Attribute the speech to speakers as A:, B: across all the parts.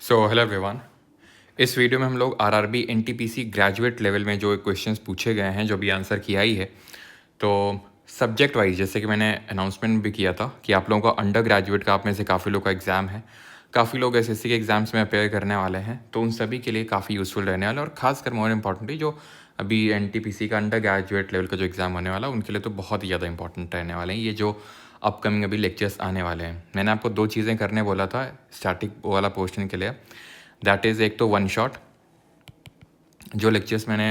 A: Hello everyone. इस video में हम लोग आरआरबी एनटीपीसी ग्रेजुएट लेवल में जो क्वेश्चंस पूछे गए हैं, जो भी आंसर किया ही है, तो सब्जेक्ट वाइज, जैसे कि मैंने अनाउंसमेंट भी किया था कि आप लोगों का अंडर ग्रेजुएट का आप में से काफ़ी लोग का एग्ज़ाम है, काफ़ी लोग एसएससी के एग्ज़ाम्स में अपेयर करने वाले हैं, तो उन सभी के लिए काफ़ी यूज़फुल रहने वाला है। और खासकर मोर इम्पॉर्टेंटली जो अभी एनटीपीसी का अंडर ग्रेजुएट लेवल का जो एग्ज़ाम होने वाला है, उनके लिए तो बहुत ही ज़्यादा इंपॉर्टेंट रहने वाले हैं ये जो अपकमिंग अभी लेक्चर्स आने वाले हैं। मैंने आपको 2 चीज़ें करने बोला था स्टैटिक वाला पोर्शन के लिए, दैट इज़ एक तो वन शॉट जो लेक्चर्स मैंने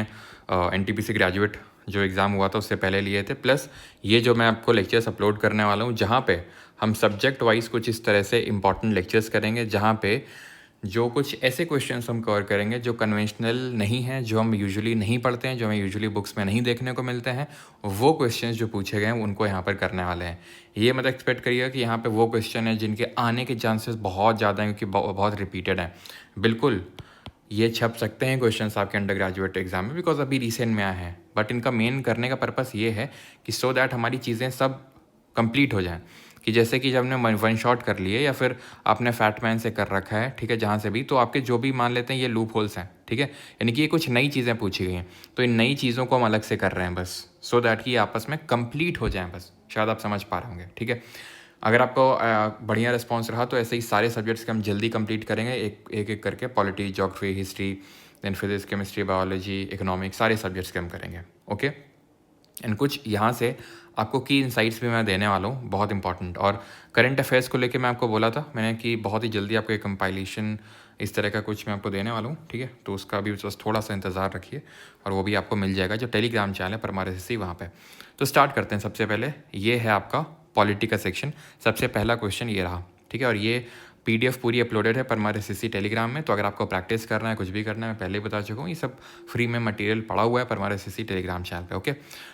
A: एनटीपीसी ग्रेजुएट जो एग्ज़ाम हुआ था उससे पहले लिए थे, प्लस ये जो मैं आपको लेक्चर्स अपलोड करने वाला हूँ जहाँ पे हम सब्जेक्ट वाइज कुछ इस तरह से इंपॉर्टेंट लेक्चर्स करेंगे, जहाँ पे जो कुछ ऐसे क्वेश्चंस हम कवर करेंगे जो कन्वेंशनल नहीं हैं, जो हम यूजुअली नहीं पढ़ते हैं, जो हमें यूजुअली बुक्स में नहीं देखने को मिलते हैं, वो क्वेश्चंस जो पूछे गए हैं उनको यहाँ पर करने वाले हैं। ये मत एक्सपेक्ट करिएगा कि यहाँ पे वो क्वेश्चन है जिनके आने के चांसेस बहुत ज़्यादा हैं, क्योंकि बहुत रिपीटेड हैं। बिल्कुल ये छप सकते हैं क्वेश्चंस आपके अंडर ग्रेजुएट एग्जाम में, बिकॉज अभी रिसेंट में आए हैं, बट इनका मेन करने का पर्पस ये है कि सो दैट हमारी चीज़ें सब कंप्लीट हो जाएं। कि जैसे कि जब हमने वन शॉट कर लिए या फिर आपने फैटमैन से कर रखा है, ठीक है, जहाँ से भी, तो आपके जो भी मान लेते हैं ये लूप होल्स हैं, ठीक है, यानी कि ये कुछ नई चीज़ें पूछी गई हैं, तो इन नई चीज़ों को हम अलग से कर रहे हैं बस सो दैट कि ये आपस में कंप्लीट हो जाएं। बस शायद आप समझ पा रहे होंगे, ठीक है। अगर आपको बढ़िया रिस्पॉन्स रहा तो ऐसे ही सारे सब्जेक्ट्स के हम जल्दी कंप्लीट करेंगे, एक करके, polity, geography, history, then physics, chemistry, biology, economics, सारे सब्जेक्ट्स के हम करेंगे, ओके। एंड कुछ यहाँ से आपको की इनसाइट्स भी मैं देने वाला हूँ, बहुत इंपॉर्टेंट। और करंट अफेयर्स को लेके मैं आपको बोला था मैंने कि बहुत ही जल्दी आपको एक कंपाइलेशन इस तरह का कुछ मैं आपको देने वाला हूँ, ठीक है, तो उसका भी बस थोड़ा सा इंतज़ार रखिए और वो भी आपको मिल जाएगा जो टेलीग्राम चैनल है परमार एसएससी, वहाँ पे। तो स्टार्ट करते हैं। सबसे पहले ये है आपका पॉलिटी का सेक्शन। सबसे पहला क्वेश्चन ये रहा, ठीक है, और ये पीडीएफ पूरी अपलोडेड है परमार एसएससी टेलीग्राम में, तो अगर आपको प्रैक्टिस करना है, कुछ भी करना है, मैं पहले ही बता चुका हूँ, ये सब फ्री में मटेरियल पड़ा हुआ है परमार एसएससी टेलीग्राम चैनल पे, ओके।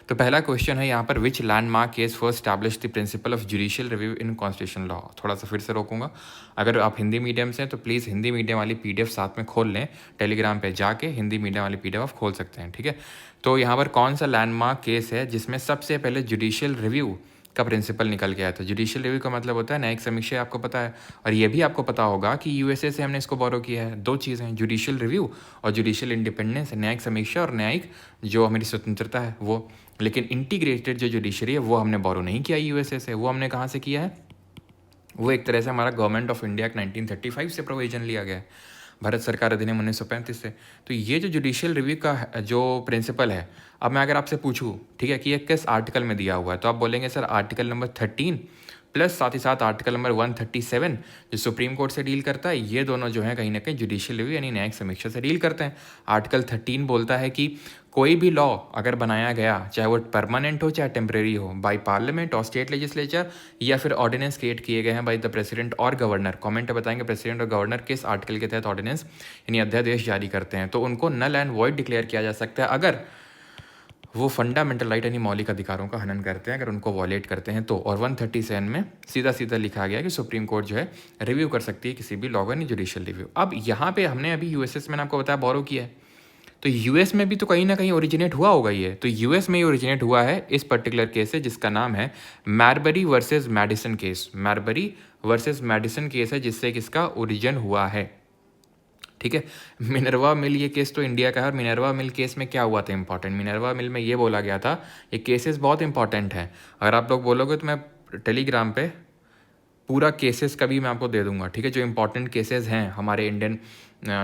A: तो पहला क्वेश्चन है यहाँ पर, which landmark is first establish the principle of judicial review in constitution law. थोड़ा सा फिर से रोकूंगा, अगर आप हिंदी मीडियम से हैं तो प्लीज़ हिंदी मीडियम वाली पीडीएफ साथ में खोल लें, टेलीग्राम पे जाके हिंदी मीडियम वाली पीडीएफ आप खोल सकते हैं, ठीक है। तो यहाँ पर कौन सा लैंडमार्क केस है जिसमें सबसे पहले जुडिशियल रिव्यू का प्रिंसिपल निकल के आया था। जुडिशियल रिव्यू का मतलब होता है न्यायिक समीक्षा, आपको पता है, और ये भी आपको पता होगा कि यूएसए से हमने इसको बोरो किया है। 2 चीज़ें हैं, जुडिशियल रिव्यू और जुडिशियल इंडिपेंडेंस, न्यायिक समीक्षा और न्यायिक जो हमारी स्वतंत्रता है वो। लेकिन इंटीग्रेटेड जो जुडिशरी है वो हमने बोरो नहीं किया यूएसए से, वो हमने कहाँ से किया है, वो एक तरह से हमारा गवर्नमेंट ऑफ इंडिया 1935 से प्रोविजन लिया गया है, भारत सरकार अधिनियम 1935 से। तो ये जो जुडिशियल रिव्यू का जो प्रिंसिपल है, अब मैं अगर आपसे पूछूं, ठीक है, कि ये किस आर्टिकल में दिया हुआ है, तो आप बोलेंगे सर आर्टिकल नंबर 13 प्लस साथ ही साथ आर्टिकल नंबर 137 जो सुप्रीम कोर्ट से डील करता है। ये दोनों जो है कहीं ना कहीं जुडिशियल रिव्यू यानी न्यायिक समीक्षा से डील करते हैं। आर्टिकल 13 बोलता है कि कोई भी लॉ अगर बनाया गया, चाहे वो परमानेंट हो चाहे टेम्परेरी हो, बाय पार्लियामेंट और स्टेट लेजिस्लेचर, या फिर ऑर्डिनेंस क्रिएट किए गए हैं बाय द प्रेसिडेंट और गवर्नर, कमेंट बताएंगे प्रेसिडेंट और गवर्नर किस आर्टिकल के तहत ऑर्डिनेंस यानी अध्यादेश जारी करते हैं, तो उनको नल एंड वॉइड डिक्लेयर किया जा सकता है अगर वो फंडामेंटल राइट यानी मौलिक अधिकारों का हनन करते हैं, अगर उनको वॉलेट करते हैं तो। और 137 में सीधा सीधा लिखा गया कि सुप्रीम कोर्ट जो है रिव्यू कर सकती है किसी भी लॉ का यानी जुडिशियल रिव्यू। अब यहाँ पे हमने अभी यूएसएस मैंने आपको बताया बोरो किया है, तो यूएस में भी तो कहीं ना कहीं ओरिजिनेट हुआ होगा ये, तो यूएस में ही ओरिजिनेट हुआ है इस पर्टिकुलर केस है जिसका नाम है Marbury versus Madison case. Marbury versus Madison case है जिससे किसका ओरिजिन हुआ है, ठीक है। मिनर्वा मिल ये केस तो इंडिया का है, और मिनर्वा मिल केस में क्या हुआ था इंपॉर्टेंट, मिनर्वा मिल में ये बोला गया था, ये केसेस बहुत इंपॉर्टेंट है, अगर आप लोग बोलोगे तो मैं टेलीग्राम पे पूरा केसेस का भी मैं आपको दे दूंगा, ठीक है, जो इंपॉर्टेंट केसेस हैं हमारे इंडियन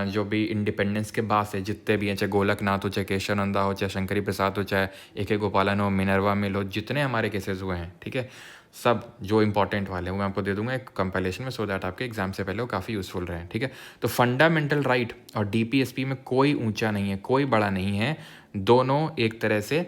A: जो भी इंडिपेंडेंस के बाद से जितने भी हैं, चाहे गोलकनाथ हो, चाहे केशवानंदा हो, चाहे शंकरी प्रसाद हो, चाहे ए गोपालन हो, मिनर्वा मिल हो, जितने हमारे केसेस हुए हैं, ठीक है, सब जो इंपॉर्टेंट वाले हैं वो मैं आपको दे दूंगा एक कंपाइलेशन में, सो दैट आपके एग्जाम से पहले वो काफ़ी यूज़फुल रहे, ठीक है। तो फंडामेंटल राइट और डीपीएसपी में कोई ऊंचा नहीं है, कोई बड़ा नहीं है, दोनों एक तरह से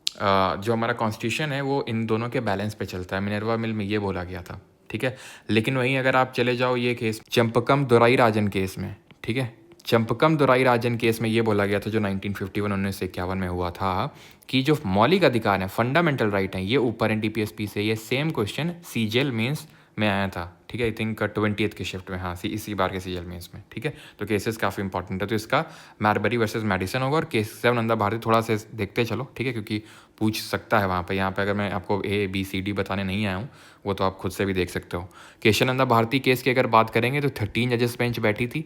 A: जो हमारा कॉन्स्टिट्यूशन है वो इन दोनों के बैलेंस पे चलता है। मिनर्वा मिल में ये बोला गया था, ठीक है। लेकिन वहीं अगर आप चले जाओ ये केस चंपकम दुराई राजन केस में, ठीक है, चंपकम दुराई राजन केस में ये बोला गया था जो 1951 1951 में हुआ था कि जो मौलिक अधिकार हैं, फंडामेंटल राइट हैं, ये ऊपर हैं डीपीएसपी से। ये सेम क्वेश्चन सीजीएल मेंस में आया था, ठीक ठीक है, आई थिंक 20th की शिफ्ट में, हाँ इसी बार के सीजन में इसमें, ठीक है। तो केसेस काफ़ी इंपॉर्टेंट है, तो इसका मारबरी वर्सेस मेडिसन होगा, और केस 7 नंदा भारती थोड़ा सा देखते चलो, ठीक है, क्योंकि पूछ सकता है वहाँ पे। यहाँ पे अगर मैं आपको ABCD बताने नहीं आया हूँ, वो तो आप खुद से भी देख सकते हो। केशवानंदा भारती केस की अगर बात करेंगे तो 13 जजेस बेंच बैठी थी,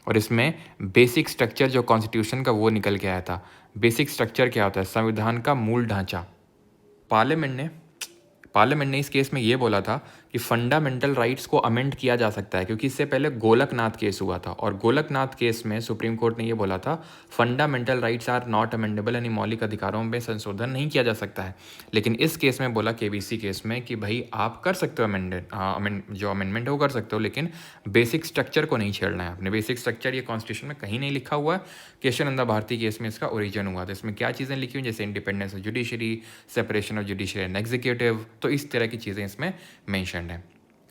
A: और इसमें बेसिक स्ट्रक्चर जो कॉन्स्टिट्यूशन का वो निकल के आया था। बेसिक स्ट्रक्चर क्या होता है? संविधान का मूल ढांचा। पार्लियामेंट ने इस केस में ये बोला था कि फंडामेंटल राइट्स को अमेंड किया जा सकता है, क्योंकि इससे पहले गोलकनाथ केस हुआ था, और गोलकनाथ केस में सुप्रीम कोर्ट ने ये बोला था fundamental rights are not amendable, यानी मौलिक अधिकारों में संशोधन नहीं किया जा सकता है। लेकिन इस केस में बोला, KBC केस में, कि भाई आप कर सकते हो जो अमेंडमेंट है वो कर सकते हो, लेकिन बेसिक स्ट्रक्चर को नहीं छेड़ना है आपने। बेसिक स्ट्रक्चर ये कॉन्स्टिट्यूशन में कहीं नहीं लिखा हुआ है। केशवानंदा भारती केस में इसका ओरिजिन हुआ था। इसमें क्या चीज़ें लिखी हुई, जैसे independence of judiciary, separation of judiciary and executive, तो इस तरह की चीज़ें इसमें मेंशन्ड हैं।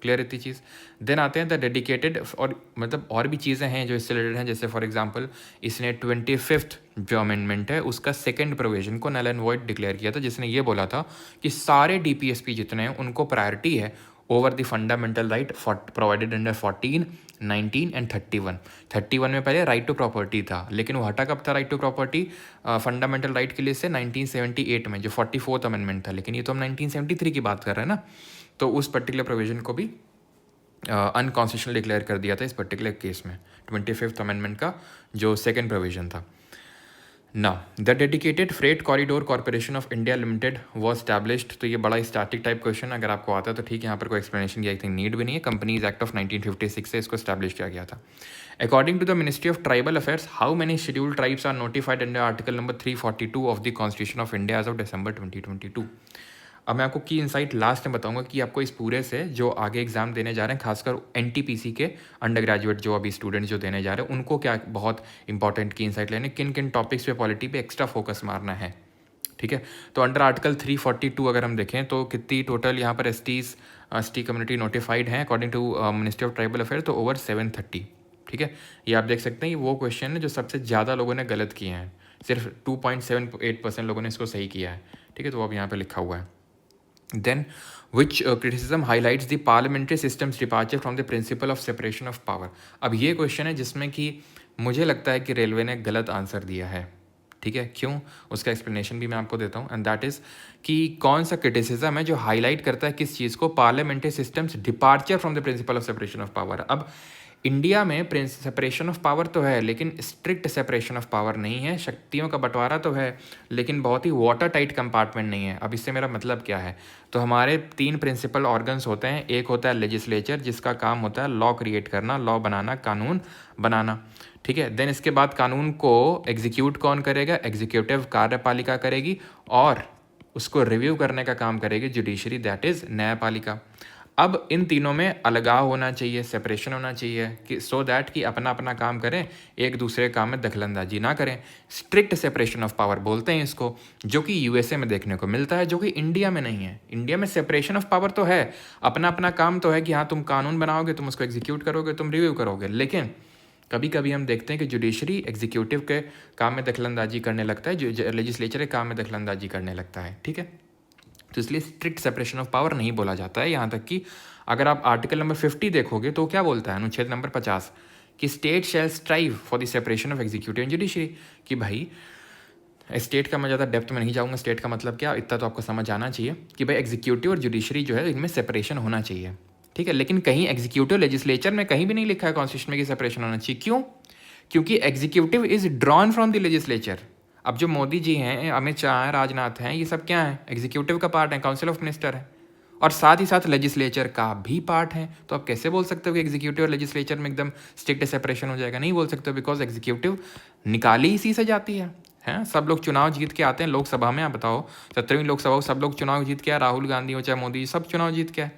A: क्लियर इतनी चीज़। देन आते हैं द डेडिकेटेड, और मतलब और भी चीज़ें हैं जो इससे रिलेटेड हैं, जैसे फॉर एग्जांपल इसने 25th जो अमेंडमेंट है उसका सेकंड प्रोविजन को नल एंड वॉइड डिक्लेयर किया था, जिसने ये बोला था कि सारे DPSP जितने हैं उनको प्रायोरिटी है over the fundamental right provided under 14, 19 and 31। 31 में पहले राइट टू प्रॉपर्टी था, लेकिन वो हटा कब था right to property fundamental right के लिए से? 1978 में, जो 44th अमेंडमेंट था। लेकिन ये तो हम 1973 की बात कर रहे हैं ना, तो उस पर्टिकुलर प्रोविजन को भी अनकॉन्स्टिट्यूशनल डिक्लेयर कर दिया था इस पर्टिकुलर केस में, 25th अमेंडमेंट का जो सेकेंड प्रोविजन था। ना the dedicated freight corridor corporation of India limited was established. तो ये बड़ा स्टैटिक टाइप क्वेश्चन, अगर आपको आता है तो ठीक है, यहाँ पर कोई एक्सप्लेनेशन की आई थिंक नीड भी नहीं है। कंपनीज एक्ट ऑफ 1956 से इसको स्टैब्लिश किया गया था। According to the ministry of tribal affairs, how many scheduled tribes are notified under article number 342 of the constitution of India as of December 2022। अब मैं आपको की इनसाइट लास्ट में बताऊंगा कि आपको इस पूरे से जो आगे एग्जाम देने जा रहे हैं, खासकर NTPC के अंडर ग्रेजुएट जो अभी स्टूडेंट जो देने जा रहे हैं, उनको क्या बहुत इंपॉर्टेंट की इनसाइट लेने, किन किन टॉपिक्स पे पॉलिटी पे एक्स्ट्रा फोकस मारना है, ठीक है। तो अंडर आर्टिकल 342 अगर हम देखें तो कितनी टोटल यहाँ पर ST कम्युनिटी नोटिफाइड हैं according to ministry of tribal affair, तो ओवर 730, ठीक है। ये आप देख सकते हैं, ये वो क्वेश्चन है जो सबसे ज़्यादा लोगों ने गलत किए हैं, सिर्फ 2.78% लोगों ने इसको सही किया है, ठीक है। तो अब यहाँ पर लिखा हुआ है। Then, which criticism highlights the parliamentary system's departure from the principle of separation of power? अब ये क्वेश्चन है जिसमें कि मुझे लगता है कि रेलवे ने गलत आंसर दिया है, ठीक है। क्यों? उसका एक्सप्लेनेशन भी मैं आपको देता हूँ, एंड दैट इज़ कि कौन सा क्रिटिसिज्म है जो हाईलाइट करता है किस चीज़ को? Parliamentary systems departure from the principle of separation of power. अब इंडिया में सेपरेशन ऑफ पावर तो है, लेकिन स्ट्रिक्ट सेपरेशन ऑफ पावर नहीं है। शक्तियों का बंटवारा तो है, लेकिन बहुत ही वाटर टाइट कंपार्टमेंट नहीं है। अब इससे मेरा मतलब क्या है? तो हमारे 3 प्रिंसिपल ऑर्गन्स होते हैं। एक होता है लेजिस्लेचर, जिसका काम होता है लॉ क्रिएट करना, लॉ बनाना, कानून बनाना, ठीक है। देन इसके बाद कानून को एग्जीक्यूट कौन करेगा? एग्जीक्यूटिव कार्यपालिका करेगी, और उसको रिव्यू करने का काम करेगी जुडिशरी, दैट इज़ न्यायपालिका। अब इन तीनों में अलगाव होना चाहिए, सेपरेशन होना चाहिए, कि सो दैट कि अपना अपना काम करें, एक दूसरे काम में दखलंदाजी ना करें। स्ट्रिक्ट सेपरेशन ऑफ पावर बोलते हैं इसको, जो कि USA में देखने को मिलता है, जो कि इंडिया में नहीं है। इंडिया में सेपरेशन ऑफ पावर तो है, अपना अपना काम तो है कि हाँ तुम कानून बनाओगे, तुम उसको एग्जीक्यूट करोगे, तुम रिव्यू करोगे, लेकिन कभी कभी हम देखते हैं कि जुडिशरी एग्जीक्यूटिव के काम में दखलंदाजी करने लगता है, जो लेजिस्लेचर के काम में दखलंदाजी करने लगता है, ठीक है। तो इसलिए स्ट्रिक्ट सेपरेशन ऑफ पावर नहीं बोला जाता है। यहाँ तक कि अगर आप आर्टिकल नंबर 50 देखोगे तो क्या बोलता है? अनुच्छेद नंबर 50 कि state shall strive for the separation of executive and judiciary, कि भाई स्टेट का मैं ज़्यादा डेप्थ में नहीं जाऊँगा, स्टेट का मतलब क्या, इतना तो आपको समझ आना चाहिए कि भाई एग्जीक्यूटिव और जुडिशरी जो है इनमें सेपरेशन होना चाहिए, ठीक है। लेकिन कहीं एग्जीक्यूटिव लेजिस्लेचर में कहीं भी नहीं लिखा है कॉन्स्टिट्यूशन में कि सेपरेशन होना चाहिए। क्यों? क्योंकि executive is drawn from the legislature. अब जो मोदी जी हैं, अमित शाह हैं, राजनाथ हैं, ये सब क्या है? एग्जीक्यूटिव का पार्ट है, काउंसिल ऑफ मिनिस्टर है, और साथ ही साथ लेजिस्लेचर का भी पार्ट है। तो आप कैसे बोल सकते हो कि एग्जीक्यूटिव और लेजिस्लेचर में एकदम स्ट्रिक्ट सेपरेशन हो जाएगा? नहीं बोल सकते, बिकॉज एग्जीक्यूटिव निकाली इसी से जाती है। सब लोग चुनाव जीत के आते हैं लोकसभा में। आप बताओ 17वीं लोकसभा सब लोग चुनाव जीत के आए, राहुल गांधी हो चाहे मोदी जी, सब चुनाव जीत के आए,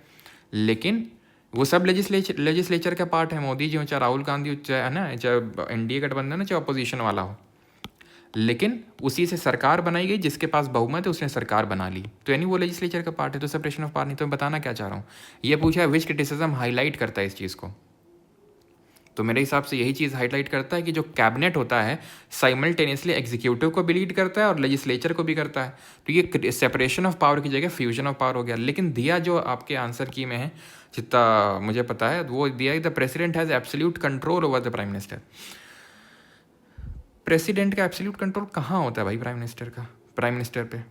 A: लेकिन वो सब लेजिस्लेचर का पार्ट है। मोदी जी हो चाहे राहुल गांधी हो, चाहे है ना, चाहे NDA गठबंधन हो, चाहे अपोजिशन वाला हो, लेकिन उसी से सरकार बनाई गई, जिसके पास बहुमत है उसने सरकार बना ली, तो यानी वो लेजिस्लेचर का पार्ट है। तो सेपरेशन ऑफ पावर नहीं। तो मैं बताना क्या चाह रहा हूँ, ये पूछा है विच क्रिटिसिज्म हाईलाइट करता है इस चीज़ को, तो मेरे हिसाब से यही चीज़ हाईलाइट करता है कि जो कैबिनेट होता है साइमल्टेनियसली एग्जीक्यूटिव को भी लीड करता है और लेजिस्लेचर को भी करता है। तो ये सेपरेशन ऑफ पावर की जगह फ्यूजन ऑफ पावर हो गया। लेकिन दिया जो आपके आंसर की में है जितना मुझे पता है वो दिया है, the president has absolute control over the prime minister. President का एब्सोल्यूट कंट्रोल कहाँ होता है भाई प्राइम मिनिस्टर पे?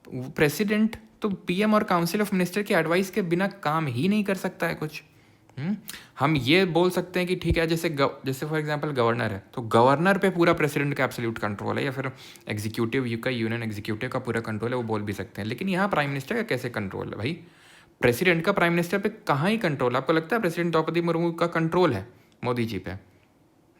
A: प्रेसिडेंट तो पीएम और काउंसिल ऑफ मिनिस्टर की एडवाइस के बिना काम ही नहीं कर सकता है कुछ। हम ये बोल सकते हैं कि ठीक है, जैसे फॉर एग्जांपल गवर्नर है, तो गवर्नर पे पूरा प्रेसिडेंट का एब्सोल्यूट कंट्रोल है, या फिर एग्जीक्यूटिव का यूनियन एग्जीक्यूटिव का पूरा कंट्रोल है, वो बोल भी सकते हैं। लेकिन यहाँ प्राइम मिनिस्टर का कैसे कंट्रोल है भाई? प्रेसिडेंट का प्राइम मिनिस्टर पे कहाँ ही कंट्रोल? आपको लगता है प्रेसिडेंट द्रौपदी मुर्मू का कंट्रोल है मोदी जी पे?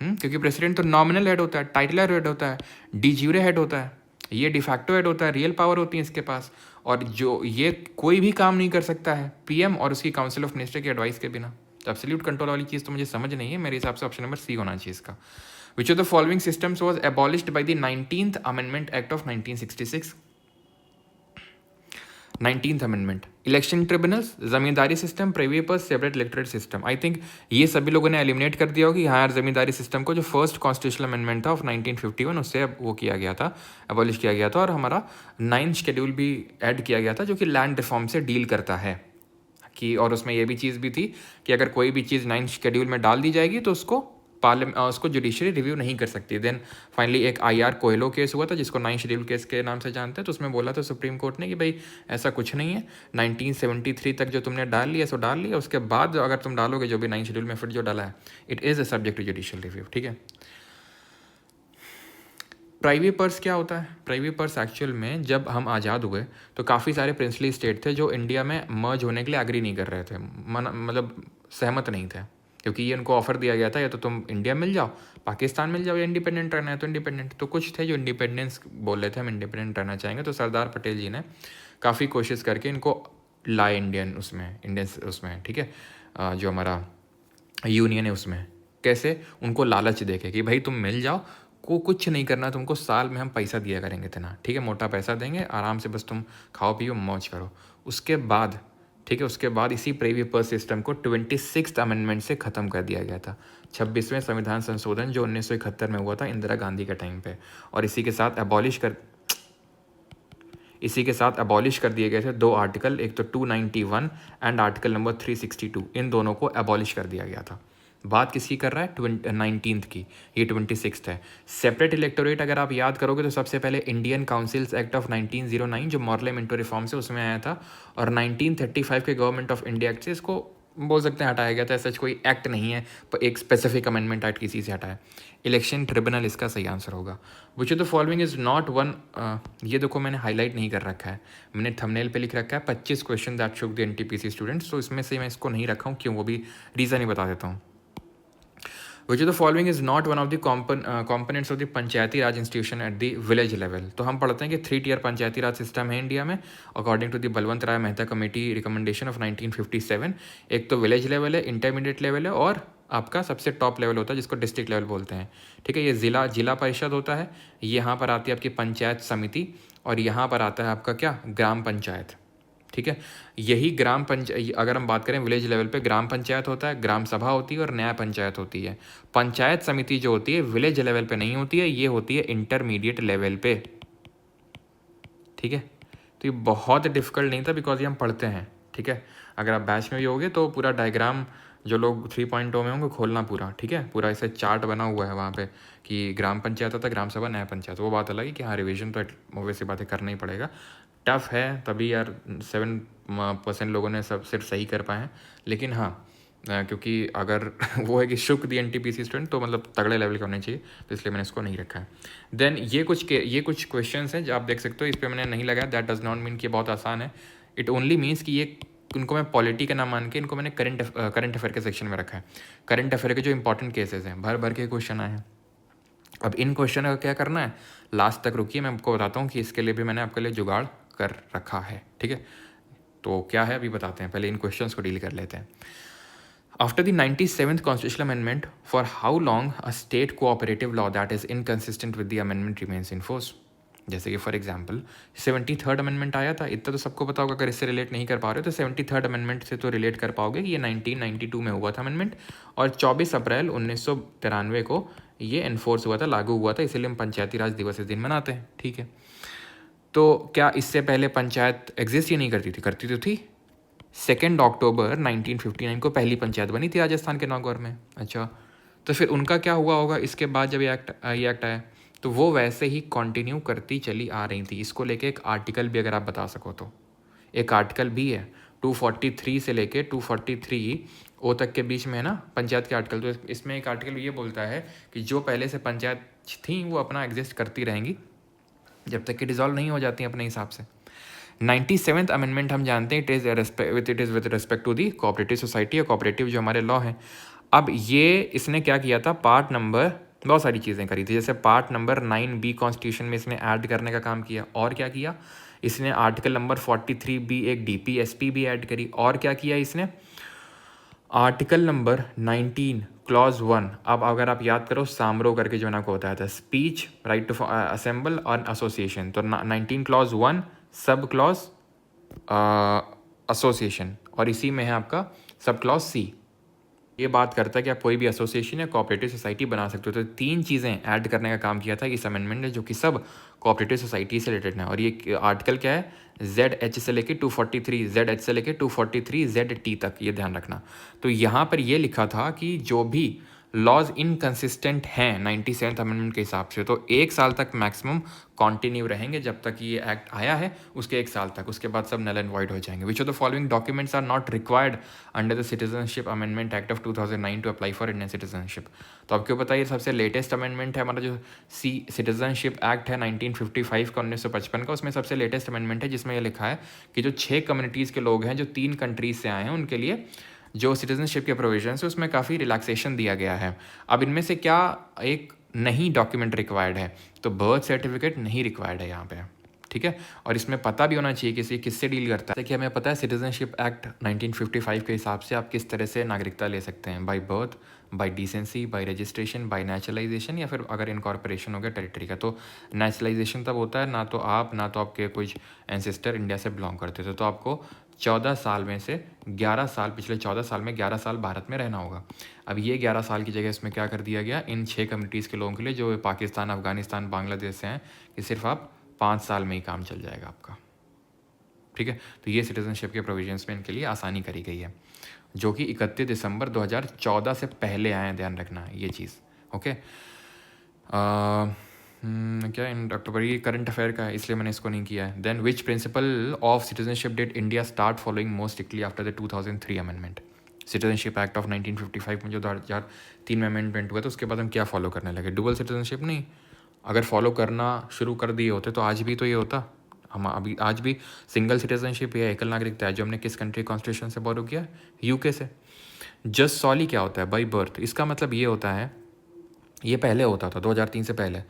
A: क्योंकि प्रेसिडेंट तो नॉमिनल हेड होता है, टाइटल हेड होता है, डी ज्यूरे हेड होता है, ये डिफैक्टो हेड होता है, रियल पावर होती है इसके पास। और जो ये कोई भी काम नहीं कर सकता है पीएम और उसकी काउंसिल ऑफ मिनिस्टर की एडवाइस के बिना। तो एब्सोल्यूट कंट्रोल वाली चीज़ तो मुझे समझ नहीं है, मेरे हिसाब से ऑप्शन नंबर सी होना चाहिए इसका। विच of the following systems was abolished by the 19th amendment act of 1966? 19th amendment, election tribunals, zamindari system, Privi purse, separate electorate system. I think ये सभी लोगों ने एलिमिनेट कर दिया होगी। हाँ यार, जमींदारी सिस्टम को जो फर्स्ट कॉन्स्टिट्यूशनल अमेंडमेंट था ऑफ 1951 उससे वो किया गया था, एबॉलिश किया गया था, और हमारा 9th शेड्यूल भी ऐड किया गया था जो कि लैंड रिफॉर्म से डील करता है कि, और उसमें ये भी चीज़ भी थी कि अगर कोई भी चीज़ 9th शेड्यूल में डाल दी जाएगी तो उसको जुडिशरी रिव्यू नहीं कर सकती। देन फाइनली एक IR कोयलो केस हुआ था जिसको 9th शेड्यूल केस के नाम से जानते हैं, तो उसमें बोला था सुप्रीम कोर्ट ने कि भाई ऐसा कुछ नहीं है, 1973 तक जो तुमने डाल लिया सो डाल लिया, उसके बाद अगर तुम डालोगे जो भी 9th शेड्यूल में फिर जो डाला है, it is a subject to judicial review. ठीक है। प्राइवी पर्स क्या होता है? प्राइवी पर्स एक्चुअल में जब हम आज़ाद हुए तो काफ़ी सारे प्रिंसली स्टेट थे जो इंडिया में मर्ज होने के लिए एग्री नहीं कर रहे थे, मतलब सहमत नहीं थे, क्योंकि ये इनको ऑफर दिया गया था या तो तुम इंडिया मिल जाओ, पाकिस्तान मिल जाओ, या इंडिपेंडेंट रहना है तो इंडिपेंडेंट। तो कुछ थे जो इंडिपेंडेंस बोल रहे थे, हम इंडिपेंडेंट रहना चाहेंगे। तो सरदार पटेल जी ने काफ़ी कोशिश करके इनको लाए इंडियन उसमें, ठीक है, जो हमारा यूनियन है उसमें। कैसे? उनको लालच देके कि भाई तुम मिल जाओ, को कुछ नहीं करना तुमको, साल में हम पैसा दिया करेंगे इतना, ठीक है, मोटा पैसा देंगे, आराम से बस तुम खाओ पियो मौज करो। उसके बाद ठीक है, उसके बाद इसी प्रीवी पर्स सिस्टम को 26th अमेंडमेंट से ख़त्म कर दिया गया था। 26वें संविधान संशोधन जो 1971 में हुआ था इंदिरा गांधी के टाइम पे, और इसी के साथ अबॉलिश कर दिए गए थे 2 आर्टिकल, एक तो 291 एंड आर्टिकल नंबर 362, इन दोनों को अबॉलिश कर दिया गया था। बात किसकी कर रहा है? 19th की, ये 26th है। सेपरेट इलेक्टोरेट अगर आप याद करोगे तो सबसे पहले इंडियन काउंसिल्स एक्ट ऑफ 1909 जो मॉर्ले मिंटो रिफॉर्म से उसमें आया था, और 1935 के गवर्नमेंट ऑफ इंडिया एक्ट से इसको बोल सकते हैं हटाया गया था। सच कोई एक्ट नहीं है, पर एक स्पेसिफिक अमेंडमेंट एक्ट किसी से हटाया। इलेक्शन ट्रिब्यूनल इसका सही आंसर होगा। विच of the following is not one, ये देखो मैंने हाईलाइट नहीं कर रखा है, मैंने थंबनेल पे लिख रखा है 25 question that shook the NTPC students, तो इसमें से मैं इसको नहीं रखा हूँ, क्यों, वो भी रीज़न ही बता देता हूँ। Which of the following is not one of the components of the Panchayati Raj institution at the village level? तो हम पढ़ते हैं कि 3 टियर पंचायती राज सिस्टम है इंडिया में according to the Balwant Rai Mehta committee recommendation of 1957। एक तो विलेज लेवल है, इंटरमीडिएट लेवल है, और आपका सबसे टॉप लेवल होता है जिसको डिस्ट्रिक्ट लेवल बोलते हैं। ठीक है, ये जिला परिषद होता है, यहाँ पर आती है आपकी पंचायत समिति, और यहाँ पर आता है आपका क्या, ग्राम पंचायत। ठीक है, यही ग्राम पंचायत, अगर हम बात करें विलेज लेवल पे, ग्राम पंचायत होता है, ग्राम सभा होती है और न्याय पंचायत होती है। पंचायत समिति जो होती है विलेज लेवल पे नहीं होती है, ये होती है इंटरमीडिएट लेवल पे। ठीक है, तो ये बहुत डिफिकल्ट नहीं था बिकॉज ये हम पढ़ते हैं। ठीक है, अगर आप बैच में भी होगे तो पूरा डायग्राम जो लोग 3.0 में होंगे खोलना पूरा, ठीक है, पूरा ऐसे चार्ट बना हुआ है वहाँ पे कि ग्राम पंचायत होता है, ग्राम सभा, न्याय पंचायत। वो बात अलग है कि हाँ रिविजन तो ऑब्वियस बातें करना ही पड़ेगा, टफ है, तभी यार 7% लोगों ने सब सिर्फ सही कर पाए हैं। लेकिन हाँ, क्योंकि अगर वो है कि शुक दी NTPC स्टूडेंट तो मतलब तगड़े लेवल के होने चाहिए, तो इसलिए मैंने इसको नहीं रखा है। देन ये कुछ क्वेश्चंस हैं जो आप देख सकते हो, इस पर मैंने नहीं लगाया, दैट डज नॉट मीन कि बहुत आसान है। इट ओनली मीन्स कि ये उनको मैं पॉलिटी का नाम मान के इनको मैंने करंट अफेयर के सेक्शन में रखा है। करंट अफेयर के जो इंपॉर्टेंट केसेस हैं, भर के क्वेश्चन आए हैं। अब इन क्वेश्चन का क्या करना है, लास्ट तक रुकिए, मैं आपको बताता हूँ कि इसके लिए भी मैंने आपके लिए जुगाड़ कर रखा है। ठीक है, तो क्या है अभी बताते हैं, पहले इन क्वेश्चंस को डील कर लेते हैं। After the 97th constitutional amendment, for how long a state cooperative law that is inconsistent with the amendment remains in force? जैसे कि फॉर एग्जांपल 73rd अमेंडमेंट आया था, इतना तो सबको पता होगा, अगर इससे रिलेट नहीं कर पा रहे हो तो 73rd अमेंडमेंट से तो रिलेट कर पाओगे कि ये 1992 में हुआ था अमेंडमेंट, और 24 अप्रैल 1993 को ये एनफोर्स हुआ था, लागू हुआ था, इसीलिए हम पंचायती राज दिवस इस दिन मनाते हैं। ठीक है, तो क्या इससे पहले पंचायत एग्जिस्ट ही नहीं करती थी? करती तो थी, 2 अक्टूबर 1959 को पहली पंचायत बनी थी राजस्थान के नागौर में। अच्छा, तो फिर उनका क्या हुआ होगा इसके बाद जब ये एक्ट आया? तो वो वैसे ही कंटिन्यू करती चली आ रही थी। इसको लेके एक आर्टिकल भी अगर आप बता सको तो, एक आर्टिकल भी है 243 से लेके 243 ओ तक के बीच में है ना पंचायत के आर्टिकल। तो इसमें एक आर्टिकल ये बोलता है कि जो पहले से पंचायत थी वो अपना एग्जिस्ट करती रहेंगी जब तक कि डिज़ोल्व नहीं हो जाती अपने हिसाब से। 97th अमेंडमेंट हम जानते हैं it is with respect to the cooperative society या कोऑपरेटिव जो हमारे लॉ हैं। अब ये इसने क्या किया था, पार्ट नंबर बहुत सारी चीज़ें करी थी, जैसे पार्ट नंबर 9B कॉन्स्टिट्यूशन में इसने ऐड करने का काम किया। और क्या किया इसने, आर्टिकल नंबर 43B एक DPSP भी ऐड करी। और क्या किया इसने, आर्टिकल नंबर 19 क्लॉज 1, अब अगर आप याद करो सामरो करके जो ना को होता था स्पीच राइट टू असेंबल और एसोसिएशन, तो 19 क्लॉज 1 सब क्लॉज एसोसिएशन, और इसी में है आपका सब क्लॉज C। ये बात करता है कि आप कोई भी एसोसिएशन या कोऑपरेटिव सोसाइटी बना सकते हो। तो 3 चीज़ें ऐड करने का काम किया था इस अमेंडमेंट ने, जो कि सब कोऑपरेटिव सोसाइटी से रिलेटेड है। और ये आर्टिकल क्या है, ZH से लेके 243, ZH से लेके 243 ZT तक, ये ध्यान रखना। तो यहाँ पर ये लिखा था कि जो भी लॉज इनकन्सिस्टेंट हैं 97th अमेंडमेंट के हिसाब से, तो 1 साल तक मैक्सिमम कॉन्टिन्यू रहेंगे जब तक ये एक्ट आया है उसके 1 साल तक, उसके बाद सब नल एंड वॉइड हो जाएंगे। Which of the following documents are not required under the citizenship amendment act of 2009 to apply for Indian citizenship. तो आपको पता है ये सबसे लेटेस्ट अमेंडमेंट है हमारा जो सिटीजनशिप एक्ट है 1955 का 1955 का, उसमें सबसे लेटेस्ट अमेंडमेंट है जिसमें यह लिखा है कि जो 6 कम्युनिटीज़ के लोग हैं जो 3 कंट्रीज से आए हैं उनके लिए जो सिटीजनशिप के प्रोविजन है उसमें काफ़ी रिलैक्सेशन दिया गया है। अब इनमें से क्या एक नहीं डॉक्यूमेंट रिक्वायर्ड है, तो बर्थ सर्टिफिकेट नहीं रिक्वायर्ड है यहाँ पे, ठीक है। और इसमें पता भी होना चाहिए किसी किससे डील करता है, कि हमें पता है सिटीजनशिप एक्ट 1955 के हिसाब से आप किस तरह से नागरिकता ले सकते हैं, by birth, by decency, by registration, by naturalisation, या फिर अगर इनकॉर्पोरेशन हो गया टेरिटरी का। तो नेचुरलाइजेशन तब होता है ना तो आपके कुछ एंसेस्टर इंडिया से बिलोंग करते थे, तो आपको 14 साल में से 11 साल, पिछले 14 साल में 11 साल भारत में रहना होगा। अब ये 11 साल की जगह इसमें क्या कर दिया गया, इन 6 कम्युनिटीज़ के लोगों के लिए जो पाकिस्तान, अफगानिस्तान, बांग्लादेश से हैं, कि सिर्फ आप 5 साल में ही काम चल जाएगा आपका, ठीक है। तो ये सिटीजनशिप के प्रोविजंस में इनके लिए आसानी करी गई है, जो कि 31 दिसंबर 2014 से पहले आए हैं, ध्यान रखना है ये चीज़, ओके। क्या इन अक्टूबर, ये करंट अफेयर का है इसलिए मैंने इसको नहीं किया है। Then which principle of citizenship did India start following most strictly after the 2003 amendment. Citizenship act of 1955 में जो 2003 में अमेंडमेंट हुआ था उसके बाद हम क्या फॉलो करने लगे, डुअल सिटीजनशिप नहीं। अगर फॉलो करना शुरू कर दिए होते तो आज भी तो ये होता, हम अभी आज भी सिंगल सिटीजनशिप या एकल नागरिकता है जो हमने किस कंट्री कॉन्स्टिट्यूशन से बोरो किया, UK से। जस्ट सॉली क्या होता है, बाई बर्थ, इसका मतलब ये होता है, ये पहले होता था 2003 से पहले,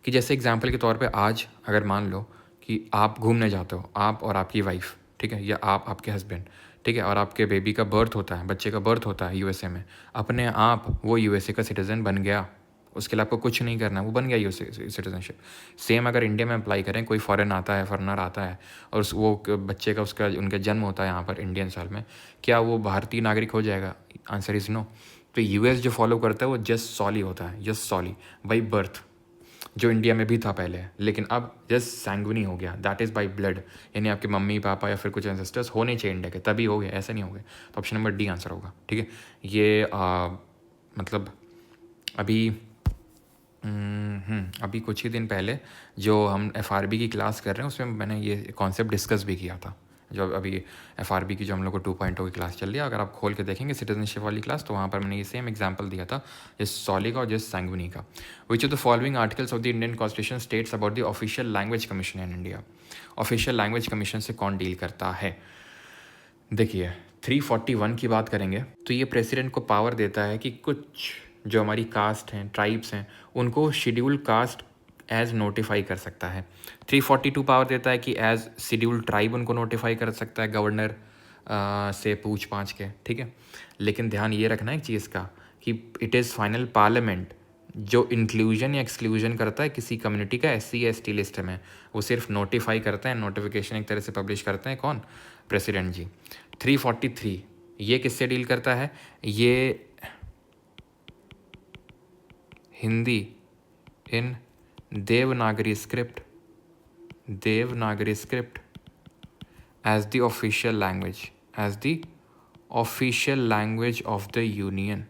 A: कि जैसे एग्जाम्पल के तौर पे आज अगर मान लो कि आप घूमने जाते हो, आप और आपकी वाइफ, ठीक है, या आप आपके हस्बैंड, ठीक है, और आपके बेबी का बर्थ होता है, बच्चे का बर्थ होता है USA में, अपने आप वो USA का सिटीज़न बन गया, उसके लिए आपको कुछ नहीं करना, वो बन गया USA सिटीजनशिप। सेम अगर इंडिया में अप्लाई करें, कोई फॉरेन आता है, फॉरनर आता है और वो बच्चे का उसका उनका जन्म होता है यहाँ पर इंडियन साल में, क्या वो भारतीय नागरिक हो जाएगा? Answer is no. तो US जो फॉलो करता है वो जस्ट सॉली होता है, जस्ट सॉली बाई बर्थ, जो इंडिया में भी था पहले, लेकिन अब जस्ट सैंग्विनी हो गया, दैट इज़ बाई ब्लड, यानी आपके मम्मी पापा या फिर कुछ एंसेस्टर्स होने चाहिए इंडिया के तभी हो गए, ऐसे नहीं हो गए। तो ऑप्शन नंबर D आंसर होगा, ठीक है। ये मतलब अभी कुछ ही दिन पहले जो हम FRB की क्लास कर रहे हैं उसमें मैंने ये कॉन्सेप्ट डिस्कस भी किया था, जो अभी FRB की जो हम लोग को 2.0 की क्लास चल रही है, अगर आप खोल के देखेंगे सिटीजनशिप वाली क्लास तो वहाँ पर मैंने ये सेम एग्जांपल दिया था, जिस सॉली का और जिस सैंग्विनी का। विच of the following articles of the Indian constitution states about the official language commission in India. Official language commission से कौन डील करता है? देखिए 341 की बात करेंगे तो ये प्रेसिडेंट को पावर देता है कि कुछ जो हमारी कास्ट हैं, ट्राइब्स हैं, उनको शेड्यूल कास्ट एज नोटिफाई कर सकता है। 342 पावर देता है कि एज शेड्यूल ट्राइब उनको नोटिफाई कर सकता है गवर्नर से पूछ पाछ के, ठीक है। लेकिन ध्यान ये रखना है एक चीज़ का कि इट इज़ फाइनल पार्लियामेंट जो इंक्लूजन या एक्सक्लूजन करता है किसी कम्युनिटी का SC या ST लिस्ट में, वो सिर्फ नोटिफाई करते हैं, नोटिफिकेशन एक तरह से पब्लिश करते हैं, कौन? प्रेसिडेंट जी। 343 ये किससे डील करता है? ये Hindi in Devanagari script as the official language as the official language of the union,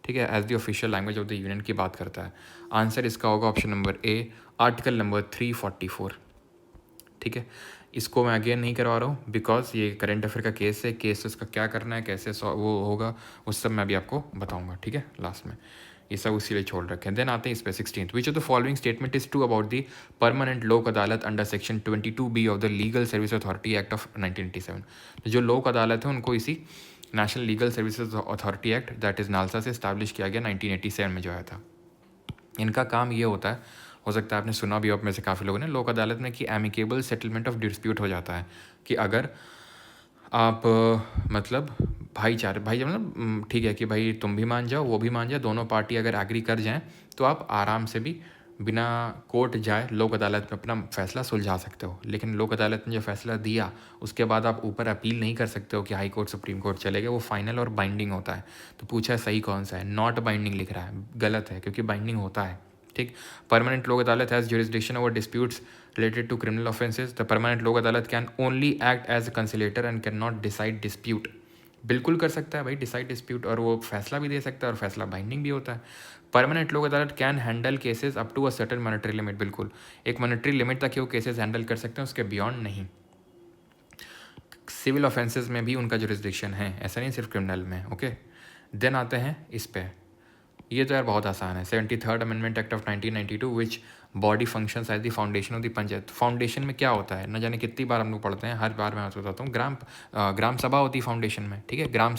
A: ठीक है, as the official language of the union की बात करता है। आंसर इसका होगा option number A, article number 344, ठीक है। इसको मैं अगेन नहीं करवा रहा हूँ बिकॉज ये करंट अफेयर का केस है, केस उसका क्या करना है, कैसे वो होगा, उस सब मैं अभी आपको बताऊंगा, ठीक है, लास्ट में। ये सब उसी लिए छोड़ रखे हैं। देन आते हैं इस पे 16th, which of the following statement is true about the permanent Lok अदालत under section 22B of the legal service authority act of 1987। तो जो लोक अदालत है उनको इसी national legal services authority act that is NALSA से इस्टेब्लिश किया गया 1987 में जो आया था। इनका काम ये होता है, हो सकता है आपने सुना भी हो आप में से काफ़ी लोगों ने, लोक अदालत में कि एमिकेबल सेटलमेंट ऑफ डिस्प्यूट हो जाता है कि अगर आप मतलब भाईचारे भाई मतलब ठीक है कि भाई तुम भी मान जाओ वो भी मान जाए, दोनों पार्टी अगर एग्री कर जाएं तो आप आराम से भी बिना कोर्ट जाए लोक अदालत में अपना फैसला सुलझा सकते हो। लेकिन लोक अदालत ने जो फैसला दिया उसके बाद आप ऊपर अपील नहीं कर सकते हो कि हाई कोर्ट सुप्रीम कोर्ट चले गए, वो फाइनल और बाइंडिंग होता है। तो पूछा है सही कौन सा है, नॉट बाइंडिंग लिख रहा है, गलत है क्योंकि बाइंडिंग होता है, ठीक। Permanent Lok Adalat has jurisdiction over disputes related to criminal offences. The permanent लोक अदालत can only act as a conciliator and cannot decide dispute. बिल्कुल कर सकता है भाई डिसाइड डिस्प्यूट, और वो फैसला भी दे सकता है और फैसला बाइंडिंग भी होता है। Permanent Lok Adalat can handle cases up to a certain monetary limit, बिल्कुल एक मॉनेटरी लिमिट तक ही वो केसेस हैंडल कर सकते हैं, उसके बियॉन्ड नहीं। सिविल ऑफेंसेस में भी उनका जुरिस्डिक्शन है, ऐसा नहीं सिर्फ क्रिमिनल में, ओके। देन आते हैं इस पे, ये तो यार बहुत आसान है। 73rd amendment act of 1992 which body functions as the foundation of the panchayat. Foundation में क्या होता है, न जाने कितनी बार हम लोग पढ़ते हैं, हर बार मैं आपको बताता हूँ। ग्राम सभा होती है फाउंडेशन में, ठीक है। ग्राम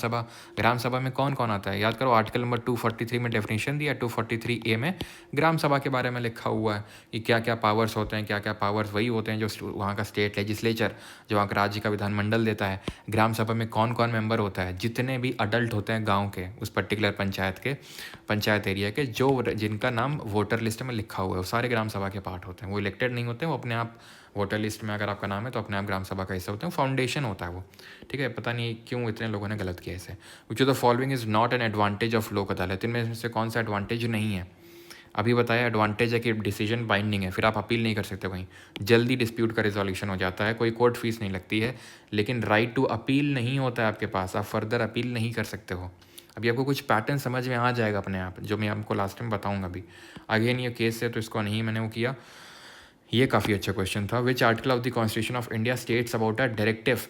A: सभा में कौन कौन आता है, याद करो आर्टिकल नंबर 243 में डेफिनेशन दिया, 243A में ग्राम सभा के बारे में लिखा हुआ है कि क्या क्या पावर्स होते हैं, क्या क्या पावर्स वही होते हैं जो वहाँ का स्टेट लेजिस्लेचर, जो वहाँ का राज्य का विधानमंडल देता है। ग्राम सभा में कौन कौन मेंबर होता है, जितने भी अडल्ट होते हैं गाँव के, उस पर्टिकुलर पंचायत एरिया के, जो जिनका नाम वोटर लिस्ट में लिखा हुआ है, वो सारे ग्राम सभा के पार्ट होते हैं। वो इलेक्टेड नहीं होते हैं, वो अपने आप वोटर लिस्ट में अगर आपका नाम है तो अपने आप ग्राम सभा का हिस्सा होते हैं, फाउंडेशन होता है वो, ठीक है। पता नहीं क्यों इतने लोगों ने गलत किया इसे। विच of the following is not an advantage of लोक अदालत, इनमें से कौन सा एडवांटेज नहीं है। अभी बताया एडवांटेज है कि डिसीजन बाइंडिंग है, फिर आप अपील नहीं कर सकते कहीं, जल्दी डिस्प्यूट का रिजोल्यूशन हो जाता है, कोई कोर्ट फीस नहीं लगती है, लेकिन राइट टू अपील नहीं होता है आपके पास, आप फर्दर अपील नहीं कर सकते हो। अभी आपको कुछ पैटर्न समझ में आ जाएगा अपने आप, जो मैं आपको लास्ट में बताऊंगा अभी। अगेन ये केस है तो इसको नहीं मैंने वो किया। ये काफ़ी अच्छा क्वेश्चन था। Which article of the constitution of India states about a directive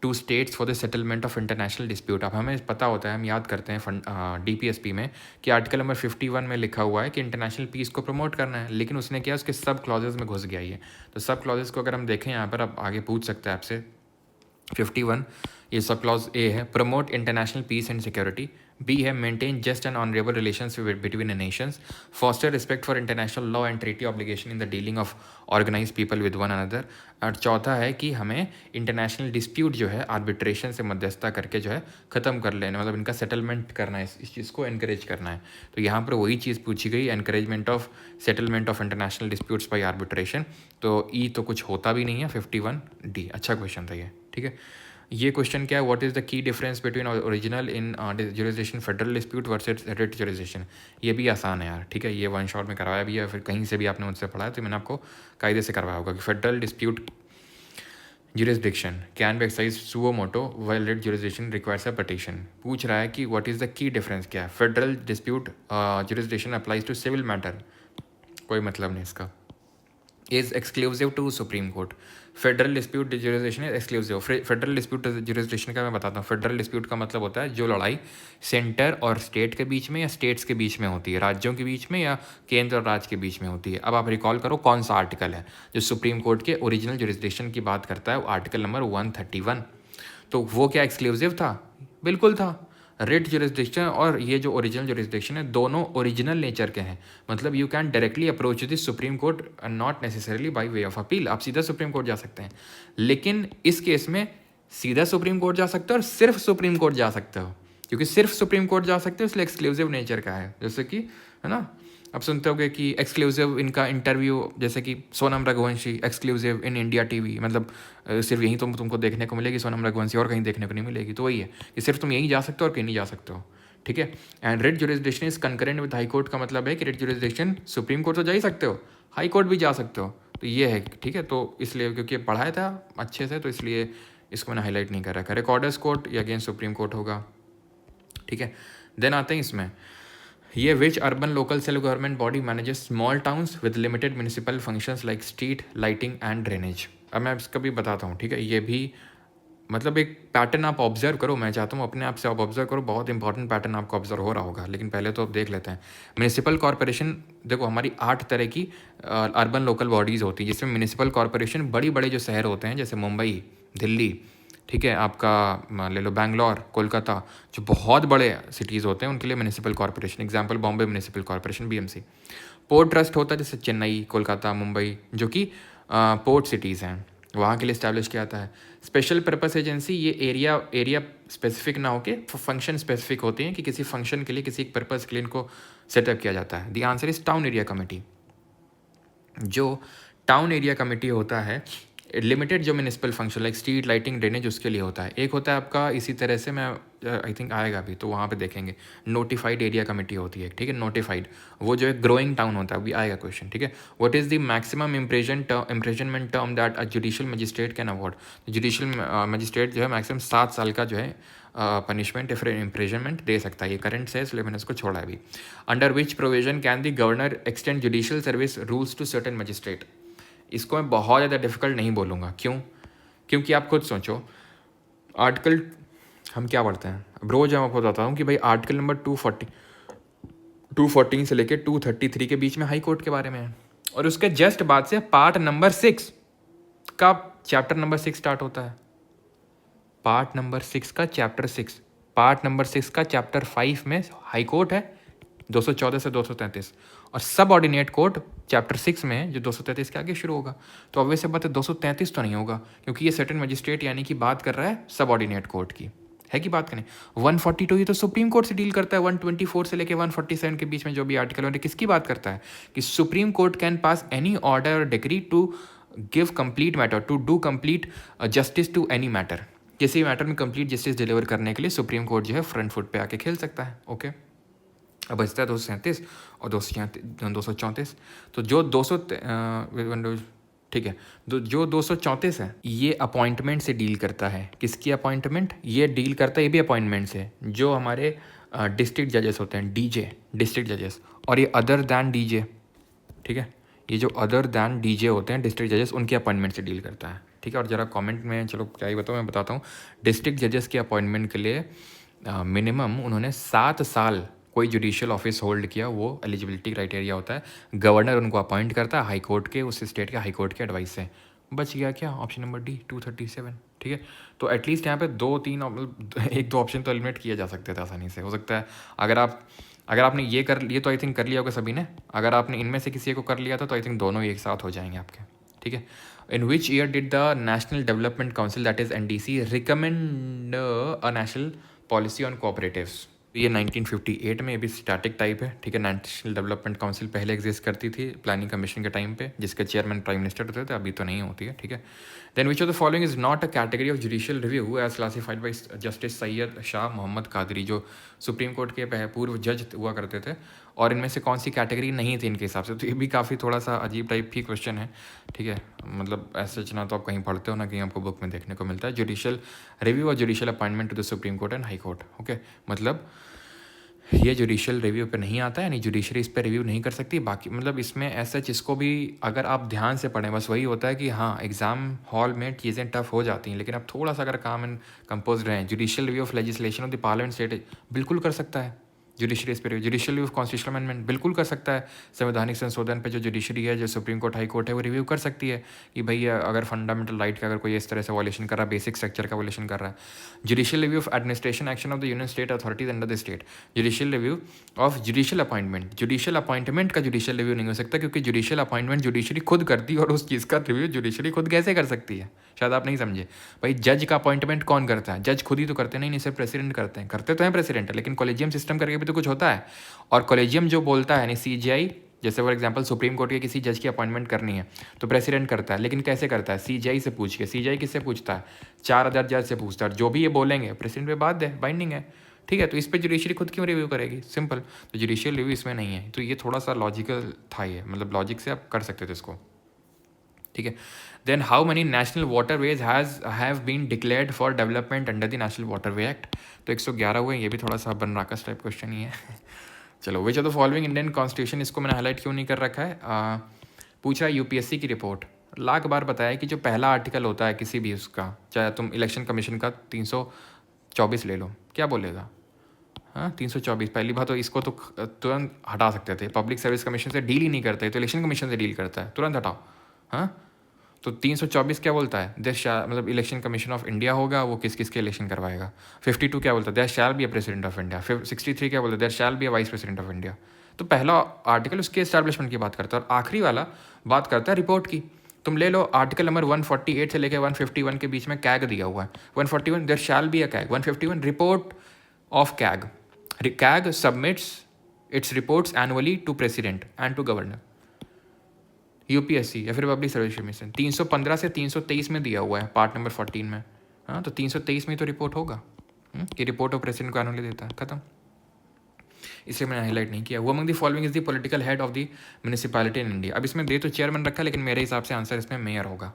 A: to states for the settlement of international dispute. अब हमें पता होता है, हम याद करते हैं DPSP में कि आर्टिकल नंबर 51 में लिखा हुआ है कि इंटरनेशनल पीस को प्रमोट करना है, लेकिन उसने किया उसके सब क्लॉजेज में घुस गया ये। तो सब क्लॉजेज को अगर हम देखें यहाँ पर, अब आगे पूछ सकते हैं आपसे 51, ये सब क्लॉज ए है, promote international peace and security. B है maintain just and honourable relations between the nations, foster respect for international law and treaty obligation in the dealing of organise people with one another. और चौथा है कि हमें international dispute जो है arbitration से मध्यस्थता करके जो है ख़त्म कर लेना, मतलब इनका सेटलमेंट करना है, इस चीज़ को एनकरेज करना है। तो यहाँ पर वही चीज़ पूछी गई, encouragement of settlement of international disputes by arbitration. तो ई तो कुछ होता भी नहीं है, 51D अच्छा क्वेश्चन था ये, ठीक है। ये क्वेश्चन क्या है, what is the key difference between original in jurisdiction federal dispute versus writ jurisdiction. ये भी आसान है यार, ठीक है, ये वन शॉट में करवाया भी है, फिर कहीं से भी आपने मुझसे पढ़ा है तो मैंने आपको कायदे से करवाया होगा कि federal dispute jurisdiction can be exercised suo moto while writ jurisdiction requires a petition। पूछ रहा है कि what is the key difference क्या है। Federal dispute jurisdiction applies to civil matter, कोई मतलब नहीं इसका, is exclusive to supreme court. Federal dispute jurisdiction is exclusive. Federal dispute jurisdiction का मैं बताता हूँ। फेडरल डिस्प्यूट का मतलब होता है जो लड़ाई सेंटर और स्टेट के बीच में या स्टेट्स के बीच में होती है, राज्यों के बीच में या केंद्र और राज्य के बीच में होती है। अब आप रिकॉल करो कौन सा आर्टिकल है जो सुप्रीम कोर्ट के ओरिजिनल जुरिसडिक्शन की बात करता है, वो आर्टिकल नंबर 131। तो वो क्या एक्सक्लूसिव था, बिल्कुल था। रिट जुरिसडिक्शन और ये जो ओरिजिनल जुरिसडिक्शन है दोनों ओरिजिनल नेचर के हैं, मतलब you can directly approach this supreme court not necessarily by way of appeal, आप सीधा सुप्रीम कोर्ट जा सकते हैं। लेकिन इस केस में सीधा सुप्रीम कोर्ट जा सकते हो और सिर्फ सुप्रीम कोर्ट जा सकते हो, क्योंकि सिर्फ सुप्रीम कोर्ट जा सकते हो इसलिए एक्सक्लूसिव नेचर का है। जैसे कि है ना, आप सुनते होगे कि एक्सक्लूसिव इनका इंटरव्यू, जैसे कि Sonam Raghuvanshi exclusive in India TV, मतलब सिर्फ यहीं तुमको देखने को मिलेगी सोनम रघुवंशी, और कहीं देखने को नहीं मिलेगी। तो वही है कि सिर्फ तुम यहीं जा सकते हो और कहीं नहीं जा सकते हो, ठीक है। And writ jurisdiction is concurrent with high court का मतलब है कि रिट जुरिसडिक्शन सुप्रीम कोर्ट तो जा ही सकते हो, हाई कोर्ट भी जा सकते हो। तो ये है, ठीक है। तो इसलिए क्योंकि पढ़ाया था अच्छे से तो इसलिए इसको मैंने हाईलाइट नहीं कर रखा। रिकॉर्डर्स कोर्ट ये अगेन सुप्रीम कोर्ट होगा, ठीक है। देन आते हैं इसमें, ये which urban local self government body manages small towns with limited municipal functions like street lighting and drainage. अब मैं इसका भी बताता हूँ, ठीक है। ये भी मतलब एक पैटर्न आप ऑब्जर्व करो, मैं चाहता हूँ अपने आप से आप ऑब्जर्व करो, बहुत इंपॉर्टेंट पैटर्न आपको ऑब्जर्व हो रहा होगा। लेकिन पहले तो अब देख लेते हैं। म्यूनिसिपल कॉर्पोरेशन, देखो हमारी 8 तरह की अर्बन लोकल बॉडीज़ होती है, जिसमें म्यूनिसिपल कॉर्पोरेशन बड़ी बड़े जो शहर होते हैं जैसे मुंबई, दिल्ली, ठीक है, आपका ले लो बैंगलोर, कोलकाता, जो बहुत बड़े सिटीज़ होते हैं उनके लिए municipal corporation, example Bombay municipal corporation BMC। Port trust होता है जैसे चेन्नई, कोलकाता, मुंबई, जो कि पोर्ट सिटीज़ हैं, वहाँ के लिए इस्टेब्लिश किया जाता है। स्पेशल पर्पस एजेंसी, ये एरिया स्पेसिफिक ना होके फंक्शन स्पेसिफिक होती हैं कि किसी फंक्शन के लिए, किसी एक पर्पज़ के लिए इनको सेटअप किया जाता है। The answer is town area committee. जो टाउन एरिया कमेटी होता है, लिमिटेड जो municipal function like street lighting drainage उसके लिए होता है। एक होता है आपका इसी तरह से, मैं आई थिंक आएगा भी तो वहाँ पे देखेंगे, नोटिफाइड एरिया कमेटी होती है, ठीक है। नोटिफाइड वो जो है ग्रोइंग टाउन होता है, अभी आएगा क्वेश्चन, ठीक है। What is the maximum imprisonment term that a judicial magistrate can award. Judicial magistrate जो है मैक्सिमम 7 साल का जो है पनिशमेंट या फिर इम्प्रेजनमेंट दे सकता है। ये करंट से, इसलिए मैंने इसको छोड़ा अभी। Under which provision can the governor extend judicial service rules to certain magistrate. इसको मैं बहुत ज़्यादा डिफिकल्ट नहीं बोलूँगा, क्यों? क्योंकि आप खुद सोचो, आर्टिकल हम क्या पढ़ते हैं अब रोज़, मैं आपको बताता हूँ कि भाई आर्टिकल नंबर 214 से लेकर 233 के बीच में हाई कोर्ट के बारे में है, और उसके जस्ट बाद से पार्ट नंबर 6 का चैप्टर नंबर 6 स्टार्ट होता है। पार्ट नंबर 6 का चैप्टर 6, पार्ट नंबर 6 का चैप्टर 5 में हाई कोर्ट है 214 से 233, और सब ऑर्डिनेट कोर्ट चैप्टर 6 में जो 233 के आगे शुरू होगा। तो ऑब्वियस बात है 233 तो नहीं होगा, क्योंकि ये सर्टेन मजिस्ट्रेट यानी कि बात कर रहा है सब ऑर्डिनेट कोर्ट की, है कि बात करें। 142 ये तो सुप्रीम कोर्ट से डील करता है, 124 से लेकर 147 के बीच में जो भी आर्टिकल है किसकी बात करता है कि supreme court can pass any order और decree to give complete matter, to do complete justice to any matter. किसी मैटर में कंप्लीट जस्टिस डिलीवर करने के लिए सुप्रीम कोर्ट जो है फ्रंट फुट पे आके खेल सकता है। ओके, अब बचता है 237 और 234। तो जो 200 ठीक है, जो 234 है ये अपॉइंटमेंट से डील करता है। किसकी अपॉइंटमेंट? ये डील करता है, ये भी अपॉइंटमेंट से, जो हमारे डिस्ट्रिक्ट जजेस होते हैं, डीजे डिस्ट्रिक्ट जजेस, और ये अदर दैन डीजे, ठीक है, ये जो अदर दैन डीजे होते हैं डिस्ट्रिक्ट जजेस, उनके अपॉइंटमेंट से डील करता है, ठीक है। और ज़रा कमेंट में, चलो क्या ही बताऊँ, मैं बताता हूँ। डिस्ट्रिक्ट जजेस के अपॉइंटमेंट के लिए मिनिमम उन्होंने 7 साल कोई जुडिशियल ऑफिस होल्ड किया, वो एलिजिबिलिटी क्राइटेरिया होता है। गवर्नर उनको अपॉइंट करता है हाई कोर्ट के, उस स्टेट के हाई कोर्ट के एडवाइस से। बच गया क्या? ऑप्शन नंबर डी 237, ठीक है। तो एटलीस्ट यहाँ पे 2-3 एक दो ऑप्शन तो एलिमिनेट किए जा सकते थे आसानी से, हो सकता है। अगर आपने ये कर लिए तो आई थिंक कर लिया होगा सभी ने। अगर आपने इनमें से किसी को कर लिया था तो आई थिंक दोनों ही एक साथ हो जाएंगे आपके, ठीक है। In which year did the national development council that is NDC recommend a national policy on cooperatives? ये 1958 में, ये भी स्टैटिक टाइप है, ठीक है। नेशनल डेवलपमेंट काउंसिल पहले एग्जिस्ट करती थी प्लानिंग कमीशन के टाइम पे, जिसके चेयरमैन प्राइम मिनिस्टर होते थे, अभी तो नहीं होती है, ठीक है। Then which of the following is not a category of judicial review as classified by justice Syed Shah Mohammad Qadri, जो सुप्रीम कोर्ट के पूर्व जज हुआ करते थे, और इनमें से कौन सी कैटेगरी नहीं थी इनके हिसाब से? तो ये भी काफ़ी थोड़ा सा अजीब टाइप की क्वेश्चन है, ठीक है। मतलब ऐसे ना तो आप कहीं पढ़ते हो ना कहीं आपको बुक में देखने को मिलता है। जुडिशियल रिव्यू और judicial appointment to the supreme court and high court, okay. मतलब ये जुडिशियल रिव्यू पे नहीं आता है, यानी जुडिशरी इस पर रिव्यू नहीं कर सकती। बाकी मतलब इसमें ऐसा जिसको भी अगर आप ध्यान से पढ़ें, बस वही होता है कि हाँ एग्जाम हॉल में चीज़ें टफ हो जाती हैं, लेकिन आप थोड़ा सा अगर काम एंड कंपोज रहें। Judicial review of legislation of the parliament state बिल्कुल कर सकता है जुडिशरी इस पर review. Judicial review of constitutional amendment बिल्कुल कर सकता है। संवैधानिक संशोधन पे जो जुडिशरी है, जो सुप्रीम कोर्ट हाई कोर्ट है, वो रिव्यू कर सकती है कि भाई अगर फंडामेंटल राइट का अगर कोई इस तरह से वॉलेशन कर रहा है, बेसिक स्ट्रक्चर का वॉलेशन कर रहा है। Judicial review of administration action of the union state authorities under the state. Judicial review of judicial appointment, judicial appointment का जुडिशियल रिव्यू नहीं हो सकता, क्योंकि जुडिशियल अपॉइंटमेंट जुडिशरी खुद करती है, और उस चीज़ का रिव्यू जुडिशरी खुद कैसे कर सकती है? शायद आप नहीं समझे। भाई जज का अपॉइंटमेंट कौन करता है? जज खुद ही तो करते नहीं, सिर्फ प्रेसिडेंट करते हैं। करते तो हैं प्रेसिडेंट, लेकिन कॉलेजियम सिस्टम करके भी तो कुछ होता है, और कॉलेजियम जो बोलता है यानी CJI, जैसे फॉर एग्जांपल सुप्रीम कोर्ट के किसी जज की अपॉइंटमेंट करनी है तो प्रेसिडेंट करता है, लेकिन कैसे करता है? CJI से पूछ के। CJI किससे पूछता है? 4 अदर जज से पूछता है, जो भी ये बोलेंगे प्रेसिडेंट पे बात है, बाइंडिंग है, ठीक है। तो इस पर जुडिशरी खुद क्यों रिव्यू करेगी? सिंपल। तो जुडिशियल रिव्यू इसमें नहीं है, तो ये थोड़ा सा लॉजिकल था, ये मतलब लॉजिक से आप कर सकते थे इसको। ठीक है। Then how many national waterways have been declared for development under the national waterway act. तो 111 हुए, ये भी थोड़ा सा बनराकस टाइप क्वेश्चन ही है। चलो, विच of the following Indian constitution, इसको मैंने हाईलाइट क्यों नहीं कर रखा है, पूछ रहा है यूपीएससी की रिपोर्ट। लाख बार बताया कि जो पहला आर्टिकल होता है किसी भी उसका, चाहे तुम इलेक्शन कमीशन का 324 ले लो, क्या बोलेगा? हाँ, 324। पहली बात तो इसको तो तुरंत हटा सकते थे, पब्लिक सर्विस कमीशन से डील ही नहीं करते, तो इलेक्शन कमीशन से डील करता है, तुरंत हटाओ। हाँ, तो 324 क्या बोलता है? देश मतलब इलेक्शन कमीशन ऑफ इंडिया होगा, वो किस किस के इलेक्शन करवाएगा। 52 क्या बोलता है? There shall be a president of India. 63 क्या बोलता है? There shall be a vice president of India. तो पहला आर्टिकल उसके एस्टैब्लिशमेंट की बात करता है, और आखिरी वाला बात करता है रिपोर्ट की। तुम ले लो आर्टिकल नंबर 148 से लेकर 151 के बीच में कैग दिया हुआ है। 141 there shall be a CAG. 151 report of CAG. CAG submits its reports annually to president and to governor. UPSC या फिर पब्लिक सर्विस कमीशन 315 से 323 में दिया हुआ है पार्ट नंबर 14 में। हाँ, तो 323 में तो रिपोर्ट होगा कि रिपोर्ट ऑफ प्रेसिडेंट को एनुअली देता है, खत्म। इसलिए मैंने हाईलाइट नहीं किया। वो among the following is the political head of the municipality in India. अब इसमें दे तो चेयरमैन रखा है, लेकिन मेरे हिसाब से आंसर इसमें मेयर होगा।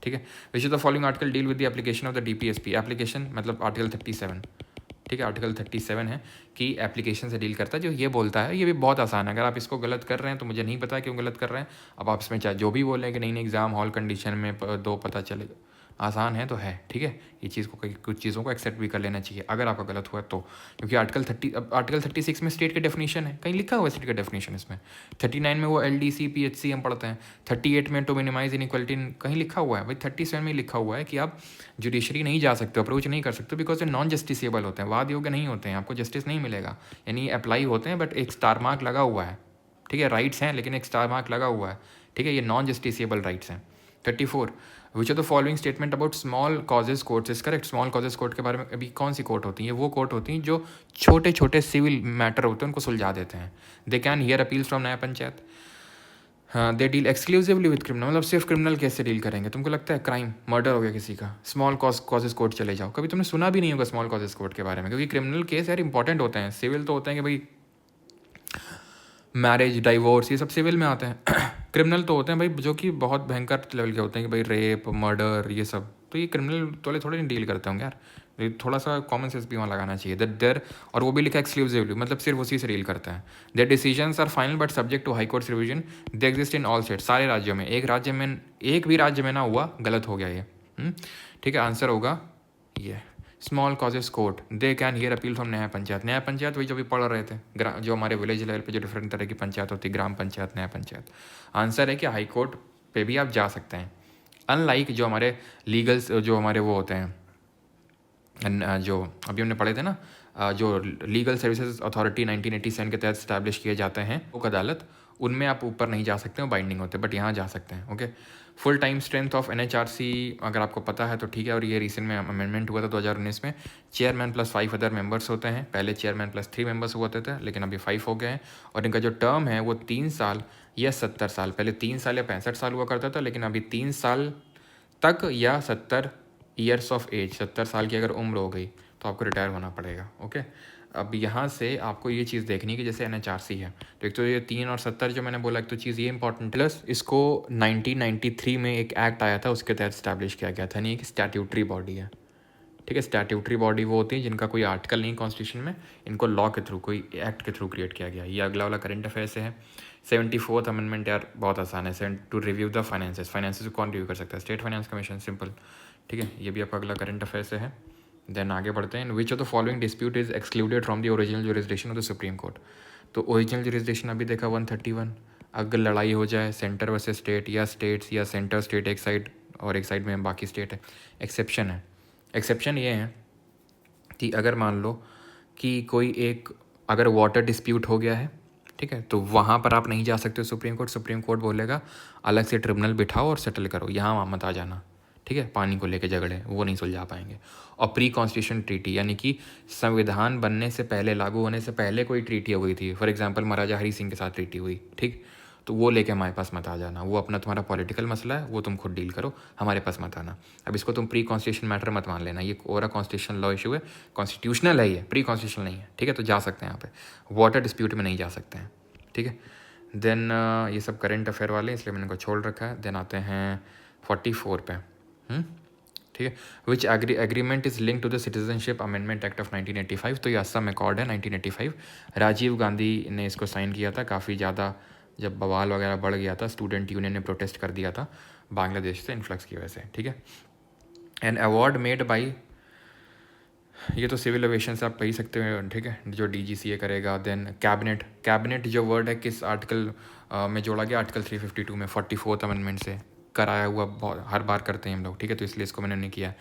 A: ठीक है। Which is the following article deal with the application of the DPSP. Application मतलब आर्टिकल 37। ठीक है, आर्टिकल 37 है कि एप्लीकेशन से डील करता है। जो ये बोलता है ये भी बहुत आसान है। अगर आप इसको गलत कर रहे हैं तो मुझे नहीं पता क्यों गलत कर रहे हैं। अब आप इसमें चाहे जो भी बोलें कि नहीं एग्ज़ाम हॉल कंडीशन में दो पता चलेगा, आसान है तो है। ठीक है, ये चीज़ को कुछ चीज़ों को एक्सेप्ट भी कर लेना चाहिए अगर आपका गलत हुआ तो, क्योंकि आर्टिकल 36 में स्टेट के डेफिनेशन है, कहीं लिखा हुआ है स्टेट का डेफिनेशन इसमें। 39 में वो LDC PHC हम पढ़ते हैं। 38 में टू मिनिमाइज इनइक्वालिटी कहीं लिखा हुआ है। भाई 37 में लिखा हुआ है कि आप जुडिशरी नहीं जा सकते, अप्रोच नहीं कर सकते, बिकॉज ये नॉन जस्टिसेबल होते हैं, वाद योग्य नहीं होते हैं, आपको जस्टिस नहीं मिलेगा। यानी अप्लाई होते हैं बट एक स्टार मार्क लगा हुआ है। ठीक है, राइट्स हैं लेकिन एक स्टार मार्क लगा हुआ है। ठीक है, ये नॉन जस्टिसेबल राइट्स हैं। 34 विच of the following statement about small causes courts is correct. Small causes court के बारे में अभी कौन सी कोर्ट होती है? वो कोर्ट होती हैं जो छोटे छोटे सिविल मैटर होते हैं उनको सुलझा देते हैं। They can hear appeals from न्याय पंचायत। हाँ, they deal exclusively with criminal, मतलब सिर्फ क्रिमिनल केस से डील करेंगे। तुमको लगता है क्राइम मर्डर हो गया किसी का, स्मॉल कॉजेज कोर्ट चले जाओ। कभी तुमने सुना भी नहीं होगा स्मॉल कॉजेज कोर्ट के बारे में, क्योंकि क्रिमिनल केस यार इंपॉर्टेंट होते हैं। सिविल तो होते हैं कि भाई मैरिज डाइवोर्स ये सब सिविल में आते हैं। क्रिमिनल तो होते हैं भाई जो कि बहुत भयंकर लेवल के होते हैं कि भाई रेप मर्डर ये सब, तो ये क्रिमिनल तो थोड़े नहीं डील करते होंगे यार। ये थोड़ा सा कॉमन सेंस भी वहाँ लगाना चाहिए। दैट देयर, और वो भी लिखा एक्सक्लूसिवली, मतलब सिर्फ उसी से डील करता है। Their decisions are final but subject to high courts revision. They exist in all state, सारे राज्यों में। एक भी राज्य में ना हुआ, गलत हो गया ये। ठीक है, आंसर होगा ये small causes court. They can hear appeal from न्याय पंचायत। न्याय पंचायत वही जो भी पढ़ रहे थे, जो हमारे विलेज लेवल पे जो डिफरेंट तरह की पंचायत होती है, ग्राम पंचायत न्याय पंचायत। आंसर है कि हाई कोर्ट पे भी आप जा सकते हैं। अनलाइक जो हमारे लीगल्स जो हमारे वो होते हैं, जो अभी हमने पढ़े थे ना, जो लीगल सर्विसेज अथॉरिटी 1987 के तहत स्टैब्लिश किए जाते हैं लोक अदालत, उनमें आप ऊपर नहीं जा सकते हो, बाइंडिंग होते हैं, बट यहाँ जा सकते हैं। Okay. Full time strength of NHRC अगर आपको पता है तो ठीक है, और ये रिसेंट में अमेंडमेंट हुआ था 2019 में। चेयरमैन प्लस 5 अदर मेंबर्स होते हैं। पहले चेयरमैन प्लस 3 मेंबर्स होते थे, लेकिन अभी 5 हो गए हैं। और इनका जो टर्म है वो 3 साल या 70 साल, पहले 3 साल या 65 साल हुआ करता था, लेकिन अभी 3 साल तक या 70 ईयर्स ऑफ एज, 70 साल की अगर उम्र हो गई तो आपको रिटायर होना पड़ेगा। ओके। अब यहाँ से आपको ये चीज़ देखनी कि जैसे NHRC है, तो एक तो ये 3 और 70 जो मैंने बोला, एक तो चीज़ ये इंपॉर्टेंट। प्लस इसको 1993 में एक एक्ट आया था, उसके तहत स्टैब्लिश किया गया था। नहीं कि स्टैट्यूटरी बॉडी है। ठीक है, स्टैट्यूटरी बॉडी वो होती है जिनका कोई आर्टिकल नहीं कॉन्स्टिट्यूशन में, इनको लॉ के थ्रू, कोई एक्ट के थ्रू क्रिएट किया गया। ये अगला वाला करंट अफेयर से है। 74th अमेंडमेंट यार बहुत आसान है। टू रिव्यू द फाइनेंसेस को कौन रिव्यू कर सकता है? State finance commission, simple. ठीक है, ये भी आपका अगला करंट अफेयर से है। देन आगे बढ़ते हैं। विच of the following dispute is excluded from the original jurisdiction of the supreme court. तो ओरिजिनल जुरिसडिक्शन अभी देखा 131। अगर लड़ाई हो जाए सेंटर वर्सेस स्टेट, या स्टेट्स या सेंटर स्टेट एक साइड और एक साइड में बाकी स्टेट है, एक्सेप्शन है। एक्सेप्शन ये है कि अगर मान लो कि कोई एक अगर वाटर डिस्प्यूट हो गया है, ठीक है, तो वहाँ पर आप नहीं जा सकते सुप्रीम कोर्ट। सुप्रीम कोर्ट बोलेगा अलग से ट्रिब्यूनल बिठाओ और सेटल करो, यहाँ मत आ जाना। ठीक है, पानी को लेके झगड़े वो नहीं सुलझा पाएंगे। और प्री कॉन्स्टिट्यूशन ट्रीटी, यानी कि संविधान बनने से पहले, लागू होने से पहले कोई ट्रीटी हो गई थी, फॉर एग्जांपल महाराजा हरी सिंह के साथ ट्रीटी हुई, ठीक, तो वो लेके हमारे पास मत आ जाना। वो अपना तुम्हारा पॉलिटिकल मसला है, वो तुम खुद डील करो, हमारे पास मत आना। अब इसको तुम प्री कॉन्स्टिट्यूशन मैटर मत मान लेना, ये और कॉन्स्टिट्यूशन लॉ इशू है, कॉन्स्टिट्यूशनल है ये, प्री कॉन्स्टिट्यूशनल नहीं है। ठीक है, तो जा सकते हैं यहाँ पे, वाटर डिस्प्यूट में नहीं जा सकते हैं। ठीक है, देन ये सब करंट अफेयर वाले हैं, इसलिए मैंने इनको छोड़ रखा है। देन आते हैं 44 पे। ठीक है, which agreement is link to the citizenship amendment act of 1985। तो ये असम अकॉर्ड है 1985। राजीव गांधी ने इसको साइन किया था। काफ़ी ज़्यादा जब बवाल वगैरह बढ़ गया था, स्टूडेंट यूनियन ने प्रोटेस्ट कर दिया था बांग्लादेश से इन्फ्लक्स की वजह से। ठीक है, एन अवार्ड मेड बाई, ये तो सिविल एविएशन से आप कह ही सकते हो। ठीक है, जो DGCA करेगा। देन कैबिनेट जो वर्ड है किस आर्टिकल में जोड़ा गया, आर्टिकल 352 में 44th अमेंडमेंट से कराया हुआ, बहुत हर बार करते हैं हम लोग। ठीक है, तो इसलिए इसको मैंने नहीं किया।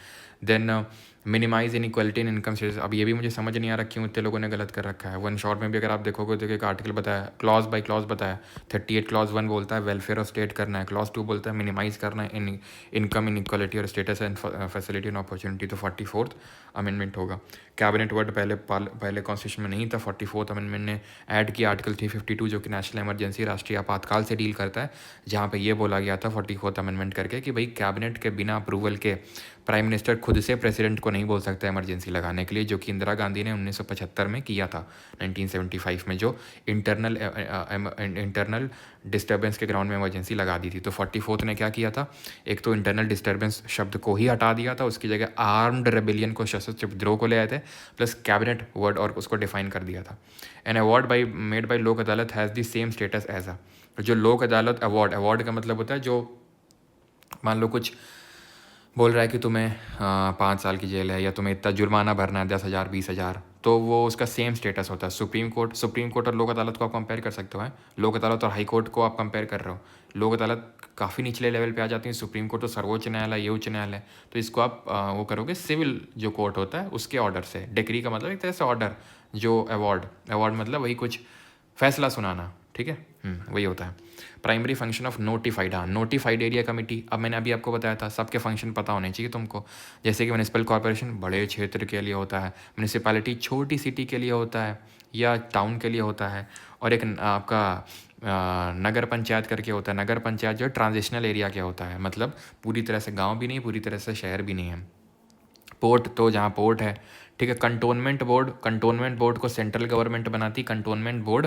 A: Then minimise inequality in income status. अब ये भी मुझे समझ नहीं आ रहा क्यों इतने लोगों ने गलत कर रखा है। वन शॉर्ट में भी अगर आप देखोगे तो एक आर्टिकल बताया, क्लॉज बाय क्लॉज बताया। 38 क्लॉज 1 बोलता है वेलफेयर ऑफ स्टेट करना है, क्लॉज 2 बोलता है मिनिमाइज करना है इनकम इनइक्वालिटी और status and facility and opportunity. तो 44th अमेंडमेंट होगा। कैबिनेट वर्ड पहले कॉन्स्टिट्यूशन में नहीं था, 44th अमेंडमेंट ने ऐड किया आर्टिकल 352 जो कि नेशनल इमरजेंसी, राष्ट्रीय आपातकाल से डील करता है, जहाँ पे ये बोला गया था 44th अमेंडमेंट करके कि भाई कैबिनेट के बिना अप्रूवल के प्राइम मिनिस्टर खुद से प्रेसिडेंट को नहीं बोल सकता इमरजेंसी लगाने के लिए, जो कि इंदिरा गांधी ने 1975 में किया था। 1975 में जो इंटरनल डिस्टर्बेंस के ग्राउंड में इमरजेंसी लगा दी थी। तो 44th ने क्या किया था, एक तो इंटरनल डिस्टर्बेंस शब्द को ही हटा दिया था, उसकी जगह आर्म्ड रेबिलियन को, सशस्त्र विद्रोह को ले आए थे, प्लस कैबिनेट वर्ड और उसको डिफाइन कर दिया था। An award made by Lok Adalat has the same status as a, जो लोक अदालत अवार्ड का मतलब होता है जो मान लो कुछ बोल रहा है कि तुम्हें 5 साल की जेल है या तुम्हें इतना जुर्माना भरना है 10,000 20,000, तो वो उसका सेम स्टेटस होता है। सुप्रीम कोर्ट और लोक अदालत को आप कंपेयर कर सकते हो। लोक अदालत और हाई कोर्ट को आप कंपेयर कर रहे हो। लोक अदालत काफ़ी निचले लेवल पे आ जाती है, सुप्रीम कोर्ट तो सर्वोच्च न्यायालय, ये उच्च न्यायालय। तो इसको आप वो करोगे सिविल जो कोर्ट होता है उसके ऑर्डर से। डिक्री का मतलब एक तरह से ऑर्डर, जो अवार्ड मतलब वही कुछ फैसला सुनाना। ठीक है, वही होता है। प्राइमरी फंक्शन ऑफ नोटिफाइड, हाँ नोटिफाइड एरिया कमेटी। अब मैंने अभी आपको बताया था सबके फंक्शन पता होने चाहिए तुमको। जैसे कि म्यूनिसिपल कॉर्पोरेशन बड़े क्षेत्र के लिए होता है, म्यूनिसिपैलिटी छोटी सिटी के लिए होता है या टाउन के लिए होता है, और एक आपका नगर पंचायत करके होता है। नगर पंचायत जो ट्रांजिशनल एरिया क्या होता है, मतलब पूरी तरह से गाँव भी नहीं, पूरी तरह से शहर भी नहीं है। पोर्ट तो जहाँ पोर्ट है। ठीक है, कंटोनमेंट बोर्ड को सेंट्रल गवर्नमेंट बनाती। कंटोनमेंट बोर्ड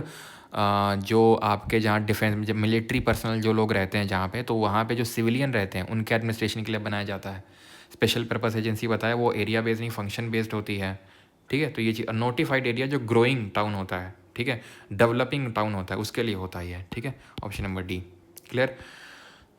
A: जो आपके जहाँ डिफेंस मिलिट्री पर्सनल जो लोग रहते हैं जहाँ पे, तो वहाँ पे जो सिविलियन रहते हैं उनके एडमिनिस्ट्रेशन के लिए बनाया जाता है। स्पेशल पर्पस एजेंसी बताया, वो एरिया बेस्ड नहीं फंक्शन बेस्ड होती है। ठीक है, तो ये चीज़ नोटिफाइड एरिया जो ग्रोइंग टाउन होता है, ठीक है, डेवलपिंग टाउन होता है, उसके लिए होता है ये। ठीक है, ऑप्शन नंबर डी क्लियर।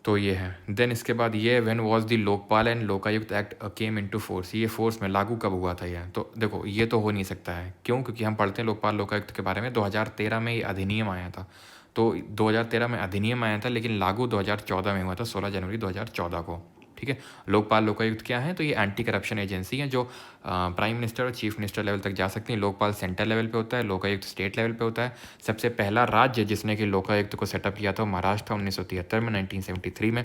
A: तो ये है। देन इसके बाद ये when was the Lokpal and Lokayukta act came into force, ये फोर्स में लागू कब हुआ था ये। तो देखो ये तो हो नहीं सकता है, क्यों, क्योंकि हम पढ़ते हैं लोकपाल लोकायुक्त के बारे में 2013 में ये अधिनियम आया था। तो 2013 में अधिनियम आया था, लेकिन लागू 2014 में हुआ था, 16 जनवरी 2014 को। ठीक है, लोकपाल लोकायुक्त क्या है, तो ये एंटी करप्शन एजेंसी है जो प्राइम मिनिस्टर और चीफ मिनिस्टर लेवल तक जा सकती है। लोकपाल सेंटर लेवल पे होता है, लोकायुक्त स्टेट लेवल पे होता है। सबसे पहला राज्य जिसने कि लोकायुक्त को सेटअप किया था महाराष्ट्र था 1973 में, 1973 में।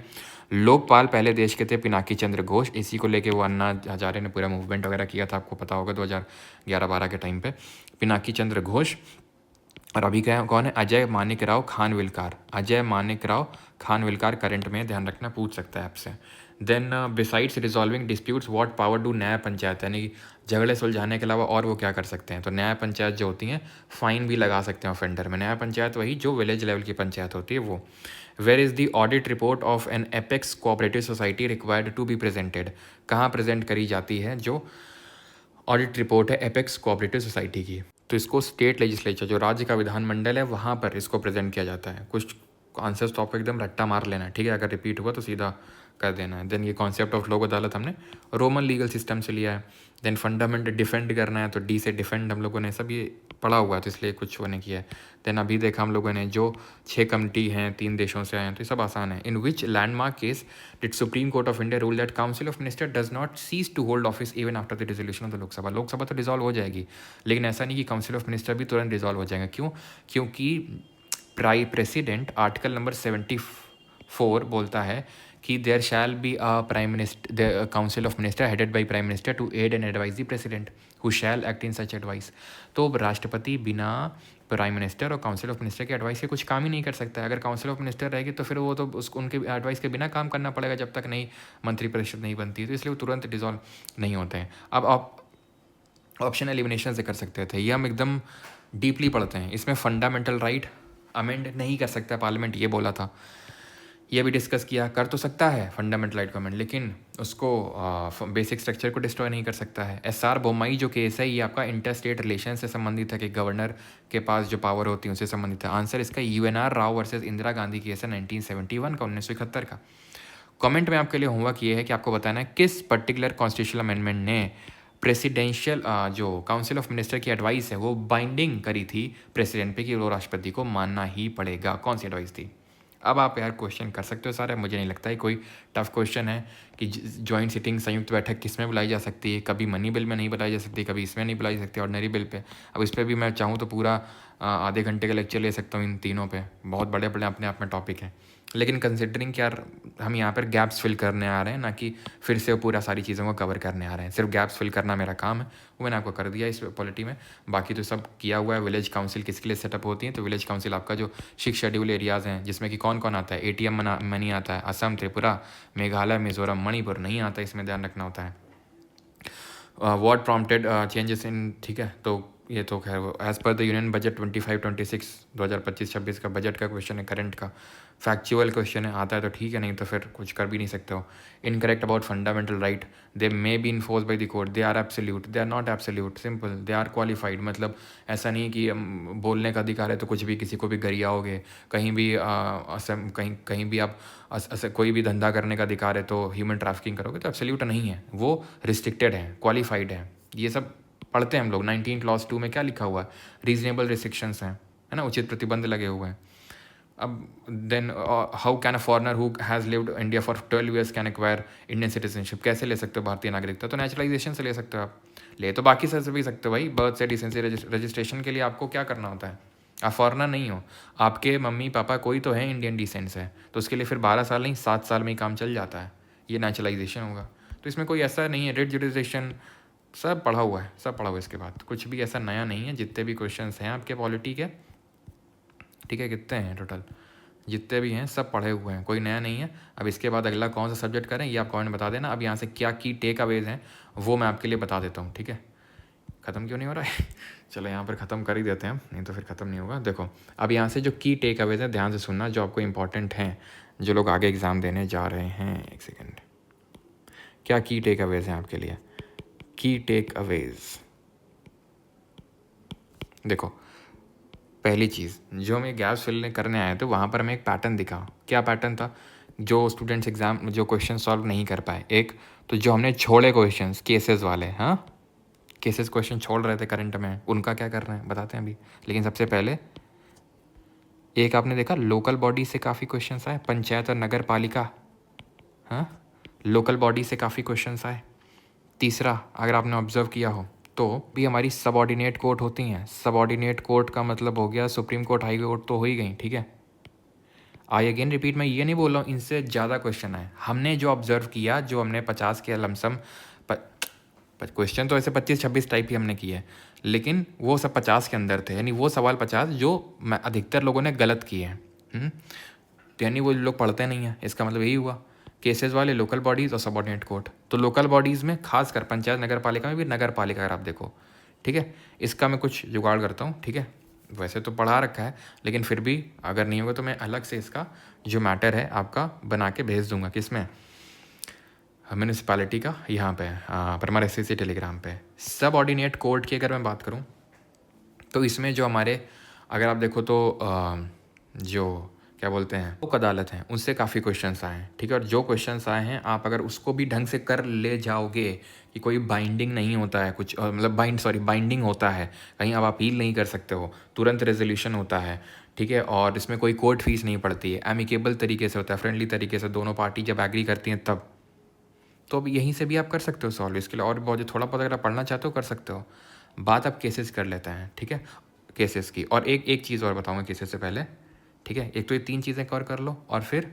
A: लोकपाल पहले देश के थे पिनाकी चंद्र घोष, इसी को लेके वो अन्ना हजारे ने पूरा मूवमेंट वगैरह किया था, आपको पता होगा 2011-12 के टाइम पे, पिनाकी चंद्र घोष। और अभी क्या कौन है, अजय मानिकराव खानविलकर। अजय मानिकराव खानविलकर करंट में, ध्यान रखना, पूछ सकता है आपसे। Then besides resolving disputes what power do Nyaya Panchayat, यानी कि झगड़े सुलझाने के अलावा और वो क्या कर सकते हैं। तो न्याय पंचायत जो होती हैं फाइन भी लगा सकते हैं ऑफेंडर में। न्याय पंचायत वही जो विलेज लेवल की पंचायत होती है वो। Where is the audit report of an apex cooperative society required to be presented, कहाँ प्रेजेंट करी जाती है जो ऑडिट रिपोर्ट है एपेक्स कोऑपरेटिव सोसाइटी की। तो इसको स्टेट लेजिस्लेचर, जो राज्य का विधानमंडल है, वहाँ पर इसको प्रेजेंट किया जाता है। कुछ आंसर्स तो आपको एकदम रट्टा मार लेना है, ठीक है, अगर रिपीट हुआ तो सीधा कर देना है। देन ये कॉन्सेप्ट ऑफ लोक अदालत हमने रोमन लीगल सिस्टम से लिया है। देन फंडामेंट डिफेंड करना है, तो डी से डिफेंड हम लोगों ने सब ये पढ़ा हुआ है, तो इसलिए कुछ वो नहीं किया है। देन अभी देखा हम लोगों ने जो 6 कमिटी हैं 3 देशों से आए हैं, तो ये सब आसान है। In which landmark case did supreme court of India rule that council of minister does not cease to hold office even after the dissolution of the Lok Sabha. Lok Sabha तो डिजॉल्व हो जाएगी, लेकिन ऐसा नहीं कि काउंसिल ऑफ मिनिस्टर भी तुरंत डिजॉल्व हो जाएगा। क्यों, क्योंकि प्रेसिडेंट आर्टिकल नंबर 74 बोलता है कि there shall be a prime minister, the council of minister headed by prime minister to aid and advise the president who shall act in such advice. तो राष्ट्रपति बिना प्राइम मिनिस्टर और council of minister के advice के कुछ काम ही नहीं कर सकता है। अगर काउंसिल ऑफ मिनिस्टर रहेगी तो फिर वो तो उनके एडवाइस के बिना काम करना पड़ेगा जब तक नई मंत्रिपरिषद नहीं बनती, तो इसलिए वो तुरंत डिजॉल्व नहीं होते हैं। अब आप ऑप्शन एलिमिनेशन से कर सकते थे, ये हम एकदम डीपली पढ़ते हैं। इसमें फंडामेंटल राइट, अमेंड नहीं कर सकता पार्लियामेंट, ये बोला था। ये भी डिस्कस किया, कर तो सकता है फंडामेंटल राइट को अमेंड, लेकिन उसको बेसिक स्ट्रक्चर को डिस्ट्रॉय नहीं कर सकता है। SR बोम्मई जो केस है, ये आपका इंटर स्टेट रिलेशन से संबंधित है कि गवर्नर के पास जो पावर होती है उससे संबंधित है। आंसर इसका UNR Rao versus Indira Gandhi case है 1971 का, 1971 का। कमेंट में आपके लिए होमवर्क ये है कि आपको बताना है किस पर्टिकुलर कॉन्स्टिट्यूशनल अमेंडमेंट ने प्रेसिडेंशियल जो काउंसिल ऑफ मिनिस्टर की एडवाइस है वो बाइंडिंग करी थी प्रेसिडेंट पे कि वो राष्ट्रपति को मानना ही पड़ेगा। कौन सी एडवाइस थी? अब आप यार क्वेश्चन कर सकते हो सारे, मुझे नहीं लगता है कोई टफ क्वेश्चन है कि जॉइंट सिटिंग संयुक्त बैठक किस में बुलाई जा सकती है। कभी मनी बिल में नहीं बुलाई जा सकती, कभी इसमें नहीं बुलाई जा सकती, ऑर्डनरी बिल पे। अब इस पर भी मैं चाहूँ तो पूरा आधे घंटे का लेक्चर ले सकता हूँ इन तीनों पे, बहुत बड़े बड़े अपने आप में टॉपिक हैं। लेकिन कंसिडरिंग कि यार हम यहाँ पर गैप्स फिल करने आ रहे हैं, ना कि फिर से पूरा सारी चीज़ों को कवर करने आ रहे हैं। सिर्फ गैप्स फिल करना मेरा काम है, वो मैंने आपको कर दिया इस पॉलिटी में। बाकी तो सब किया हुआ है। विलेज काउंसिल किसके लिए सेटअप होती है? तो विलेज काउंसिल आपका जो 6 शेड्यूल एरियाज़ हैं, जिसमें कि कौन कौन आता है? ATM मनी आता है, असम, त्रिपुरा, मेघालय, मिजोरम, मणिपुर नहीं आता, इसमें ध्यान रखना होता है। व्हाट प्रॉम्प्टेड चेंजेस इन, ठीक है, तो ये तो खैर as per the union budget 25-26 2025-26 का बजट का क्वेश्चन है, करंट का फैक्चुअल क्वेश्चन है। आता है तो ठीक है, नहीं तो फिर कुछ कर भी नहीं सकते हो। Incorrect about fundamental right, they may be enforce by the court, they are absolute, they are not absolute, simple, they are qualified. मतलब ऐसा नहीं कि बोलने का अधिकार है तो कुछ भी किसी को भी गरियाओगे, कहीं भी कहीं भी आप कोई भी धंधा करने का अधिकार है तो ह्यूमन ट्रैफिकिंग करोगे, तो एब्सोल्यूट नहीं है, वो रिस्ट्रिक्टेड है, क्वालिफाइड है। ये सब पढ़ते हैं हम लोग। 19 क्लॉज 2 में क्या लिखा हुआ है? रीजनेबल रिस्ट्रिक्शंस हैं, है ना, उचित प्रतिबंध लगे हुए हैं। अब then how can a foreigner who has lived India for 12 years can acquire Indian citizenship? कैसे ले सकते हो भारतीय नागरिकता? तो नेचुरलाइजेशन से ले सकते हो आप। ले तो बाकी से भी सकते हो भाई। बर्थ से डिसेंसी रजिस्ट्रेशन के लिए आपको क्या करना होता है? आप फॉरनर नहीं हो, आपके मम्मी पापा कोई तो है इंडियन डिसेंट से, तो उसके लिए फिर 12 साल नहीं 7 साल में ही काम चल जाता है। ये नेचुरलाइजेशन होगा। तो इसमें कोई ऐसा नहीं है, रेट जुडिशन सब पढ़ा हुआ है, सब पढ़ा हुआ है। इसके बाद कुछ भी ऐसा नया नहीं है। जितने भी क्वेश्चंस हैं आपके पॉलिटी के, ठीक है, कितने हैं टोटल, जितने भी हैं सब पढ़े हुए हैं, कोई नया नहीं है। अब इसके बाद अगला कौन सा सब्जेक्ट करें ये आप कमेंट में बता देना। अब यहाँ से क्या की टेक अवेज हैं वो मैं आपके लिए बता देता हूँ, ठीक है। ख़त्म क्यों नहीं हो रहा है? चलो यहाँ पर ख़त्म कर ही देते हैं, नहीं तो फिर ख़त्म नहीं होगा। देखो अब यहाँ से जो की टेक अवेज हैं ध्यान से सुनना, जो आपको इंपॉर्टेंट हैं, जो लोग आगे एग्ज़ाम देने जा रहे हैं। एक सेकेंड, क्या की टेक अवेज हैं आपके लिए? की टेक अवेज, देखो पहली चीज़, जो हमें गैप्स फिल करने आए थे वहाँ पर हमें एक पैटर्न दिखा। क्या पैटर्न था? जो स्टूडेंट्स एग्ज़ाम जो क्वेश्चन सॉल्व नहीं कर पाए, एक तो जो हमने छोड़े क्वेश्चंस केसेस वाले, हाँ केसेस क्वेश्चन छोड़ रहे थे करंट में, उनका क्या कर रहे हैं बताते हैं अभी। लेकिन सबसे पहले एक आपने देखा लोकल बॉडी से काफ़ी क्वेश्चंस आए, पंचायत और नगर पालिका, हाँ लोकल बॉडी से काफ़ी क्वेश्चंस आए। तीसरा अगर आपने ऑब्जर्व किया हो तो भी हमारी सबऑर्डिनेट कोर्ट होती हैं। सबऑर्डिनेट कोर्ट का मतलब हो गया सुप्रीम कोर्ट, हाई कोर्ट तो हो ही गई, ठीक है। आई अगेन रिपीट, मैं ये नहीं बोल रहा हूँ इनसे ज़्यादा क्वेश्चन है। हमने जो ऑब्जर्व किया, जो हमने 50 के लमसम क्वेश्चन तो ऐसे 25-26 टाइप ही हमने किए, लेकिन वो सब 50 के अंदर थे, यानी वो सवाल 50 जो अधिकतर लोगों ने गलत किए हैं। तो यानी वो लोग पढ़ते नहीं हैं, इसका मतलब यही हुआ। केसेस वाले लोकल बॉडीज़ और सबऑर्डिनेट कोर्ट, तो लोकल बॉडीज़ में खासकर पंचायत नगर पालिका में भी नगर पालिका अगर आप देखो, ठीक है। इसका मैं कुछ जुगाड़ करता हूँ, ठीक है। वैसे तो पढ़ा रखा है, लेकिन फिर भी अगर नहीं होगा तो मैं अलग से इसका जो मैटर है आपका बना के भेज दूंगा। किस में? म्यूनिसिपैलिटी का, यहाँ पे परमार SCC टेलीग्राम पे। सब ऑर्डिनेट कोर्ट की अगर मैं बात करूँ तो इसमें जो हमारे अगर आप देखो तो जो क्या बोलते हैं लोक अदालत हैं उनसे काफ़ी क्वेश्चंस आए हैं, ठीक है। और जो क्वेश्चंस आए हैं आप अगर उसको भी ढंग से कर ले जाओगे कि कोई बाइंडिंग नहीं होता है कुछ, मतलब बाइंडिंग होता है, कहीं आप अपील नहीं कर सकते हो, तुरंत रेजोल्यूशन होता है, ठीक है। और इसमें कोई कोर्ट फीस नहीं पड़ती है, एमिकेबल तरीके से होता है, फ्रेंडली तरीके से, दोनों पार्टी जब एग्री करती हैं तब। तो अब यहीं से भी आप कर सकते हो सॉल्व। इसके लिए और बहुत थोड़ा बहुत अगर आप पढ़ना चाहते हो कर सकते हो। बात आप केसेस कर लेते हैं, ठीक है, केसेस की। और एक चीज़ और बताऊंगा केसेस से पहले, ठीक है। एक तो ये 3 चीज़ें कवर कर लो, और फिर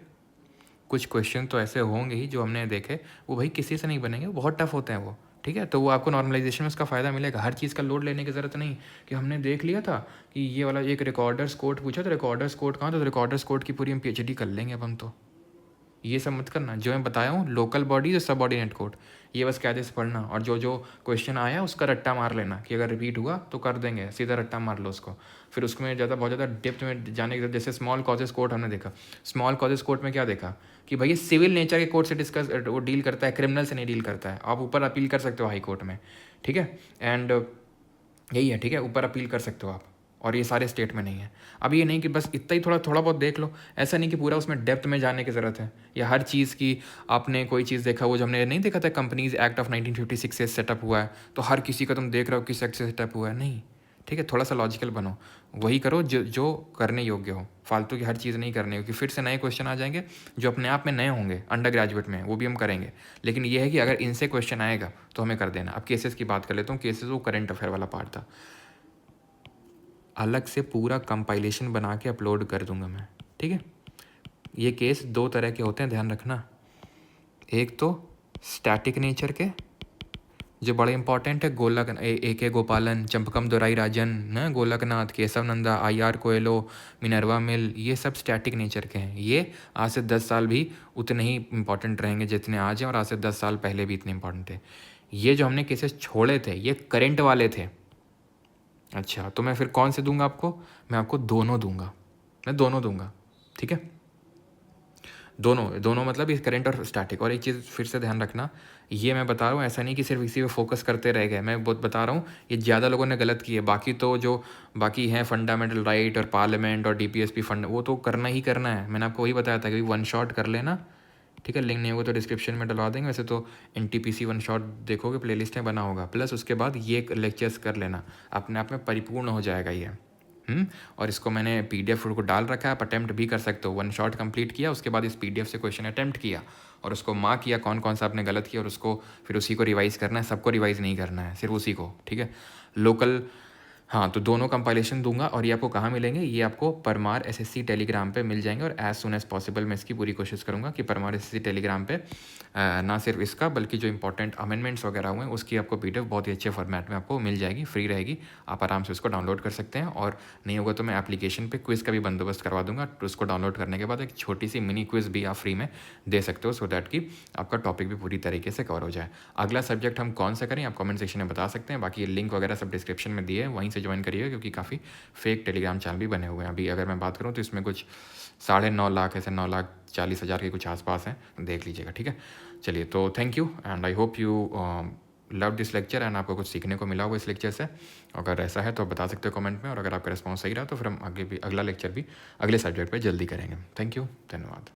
A: कुछ क्वेश्चन तो ऐसे होंगे ही जो हमने देखे, वो भाई किसी से नहीं बनेंगे, वो बहुत टफ होते हैं वो, ठीक है। तो वो आपको नॉर्मलाइजेशन में उसका फ़ायदा मिलेगा। हर चीज़ का लोड लेने की ज़रूरत नहीं कि हमने देख लिया था कि ये वाला एक रिकॉर्डर्स कोर्ट पूछा, तो रिकॉर्डर्स कोर्ट कहाँ, तो रिकॉर्डर्स कोर्ट की पूरी हम PhD कर लेंगे अब हम तो। ये सब मत करना। जो मैं बताया हूँ लोकल बॉडीज और सबऑर्डिनेट कोड, ये बस कायदे से पढ़ना, और जो जो क्वेश्चन आया उसका रट्टा मार लेना कि अगर रिपीट हुआ तो कर देंगे, सीधा रट्टा मार लो उसको। फिर उसमें बहुत ज़्यादा डेप्थ में जाने की, जैसे स्मॉल कॉजेस कोर्ट हमने देखा, स्मॉल कॉजेस कोर्ट में क्या देखा कि भैया सिविल नेचर के कोर्ट से डिस्कस वो डील करता है, क्रिमिनल से नहीं डील करता है। आप ऊपर अपील कर सकते हो हाई कोर्ट में, ठीक है, एंड यही है, ठीक है, ऊपर अपील कर सकते हो आप, और ये सारे स्टेट में नहीं है। अब ये नहीं कि बस इतना ही थोड़ा थोड़ा बहुत देख लो, ऐसा नहीं कि पूरा उसमें डेप्थ में जाने की ज़रूरत है, या हर चीज़ की आपने कोई चीज़ देखा, वो जो हमने नहीं देखा था कंपनीज एक्ट ऑफ 1956 से सेटअप हुआ है, तो हर किसी का तुम देख रहे हो किस एक्ट से सेटअप हुआ है, नहीं, ठीक है, थोड़ा सा लॉजिकल बनो, वही करो जो जो करने योग्य हो, फालतू की हर चीज़ नहीं करनी हो, क्योंकि फिर से नए क्वेश्चन आ जाएंगे जो अपने आप में नए होंगे अंडर ग्रेजुएट में, वो भी हम करेंगे। लेकिन ये है कि अगर इनसे क्वेश्चन आएगा तो हमें कर देना। अब केसेस की बात कर लेता हूँ, केसेस वो करंट अफेयर वाला पार्ट था, अलग से पूरा कंपाइलेशन बना के अपलोड कर दूंगा मैं, ठीक है। ये केस दो तरह के होते हैं, ध्यान रखना। एक तो स्टैटिक नेचर के जो बड़े इंपॉर्टेंट है, गोलक ए के गोपालन, चंपकम दोराई राजन, न Golaknath, Kesavananda, I R Coelho, Minerva Mill, ये सब स्टैटिक नेचर के हैं। ये आज से 10 साल भी उतने ही इंपॉर्टेंट रहेंगे जितने आज हैं, और आज से 10 साल पहले भी इतने इंपॉर्टेंट थे। ये जो हमने केसेस छोड़े थे ये करेंट वाले थे। अच्छा, तो मैं फिर कौन से दूंगा आपको? मैं आपको दोनों दूंगा, मैं दोनों दूंगा, ठीक है। दोनों दोनों मतलब इस करंट और स्टैटिक। और एक चीज़ फिर से ध्यान रखना, ये मैं बता रहा हूँ, ऐसा नहीं कि सिर्फ इसी पे फोकस करते रह गए, मैं बहुत बता रहा हूँ, ये ज़्यादा लोगों ने गलत की है। बाकी तो जो बाकी हैं फंडामेंटल राइट और पार्लियामेंट और डीपीएसपी फंड, वो तो करना ही करना है। मैंने आपको वही बताया था कि वन शॉट कर लेना, ठीक है। लिंक नहीं होगा तो डिस्क्रिप्शन में डलवा देंगे। वैसे तो एनटीपीसी वन शॉट देखोगे प्लेलिस्ट में बना होगा, प्लस उसके बाद ये लेक्चर्स कर लेना, अपने आप में परिपूर्ण हो जाएगा ये। और इसको मैंने पीडीएफ को डाल रखा है, आप अटैम्प्ट भी कर सकते हो। वन शॉट कंप्लीट किया, उसके बाद इस पीडीएफ से क्वेश्चन अटैम्प्ट किया और उसको मार्क किया कौन कौन सा आपने गलत किया, और उसको फिर उसी को रिवाइज करना है। सबको रिवाइज नहीं करना है, सिर्फ उसी को, ठीक है। लोकल, हाँ, तो दोनों कंपाइलेशन दूंगा। और ये आपको कहाँ मिलेंगे? ये आपको परमार एसएससी टेलीग्राम पे मिल जाएंगे, और एज सुन एज पॉसिबल मैं इसकी पूरी कोशिश करूँगा कि परमार एसएससी टेलीग्राम पे ना सिर्फ इसका बल्कि जो इंपॉर्टेंट अमेंडमेंट्स वगैरह हुए हैं उसकी आपको पीडीएफ बहुत ही अच्छे फॉर्मेट में आपको मिल जाएगी, फ्री रहेगी, आप आराम से उसको डाउनलोड कर सकते हैं। और नहीं होगा तो मैं एप्लीकेशन पे क्विज़ का भी बंदोबस्त करवा दूंगा, तो उसको डाउनलोड करने के बाद एक छोटी सी मिनी क्विज़ भी आप फ्री में दे सकते हो, सो दैट कि आपका टॉपिक भी पूरी तरीके से कवर हो जाए। अगला सब्जेक्ट हम कौन सा करें आप कमेंट सेक्शन में बता सकते हैं। बाकी ये लिंक वगैरह सब डिस्क्रिप्शन में दिए है, वहीं से ज्वाइन करिएगा, क्योंकि काफ़ी फेक टेलीग्राम चैनल भी बने हुए हैं। अभी अगर मैं बात करूँ तो इसमें कुछ 9.5 लाख ऐसे 9,40,000 के कुछ आसपास हैं, देख लीजिएगा, ठीक है। चलिए, तो thank you and I hope you love this lecture and आपको कुछ सीखने को मिला होगा इस लेक्चर से। अगर ऐसा है तो बता सकते हो कमेंट में, और अगर आपका रिस्पॉन्स सही रहा तो फिर हम आगे भी अगला लेक्चर भी अगले सब्जेक्ट पे जल्दी करेंगे। थैंक यू, धन्यवाद।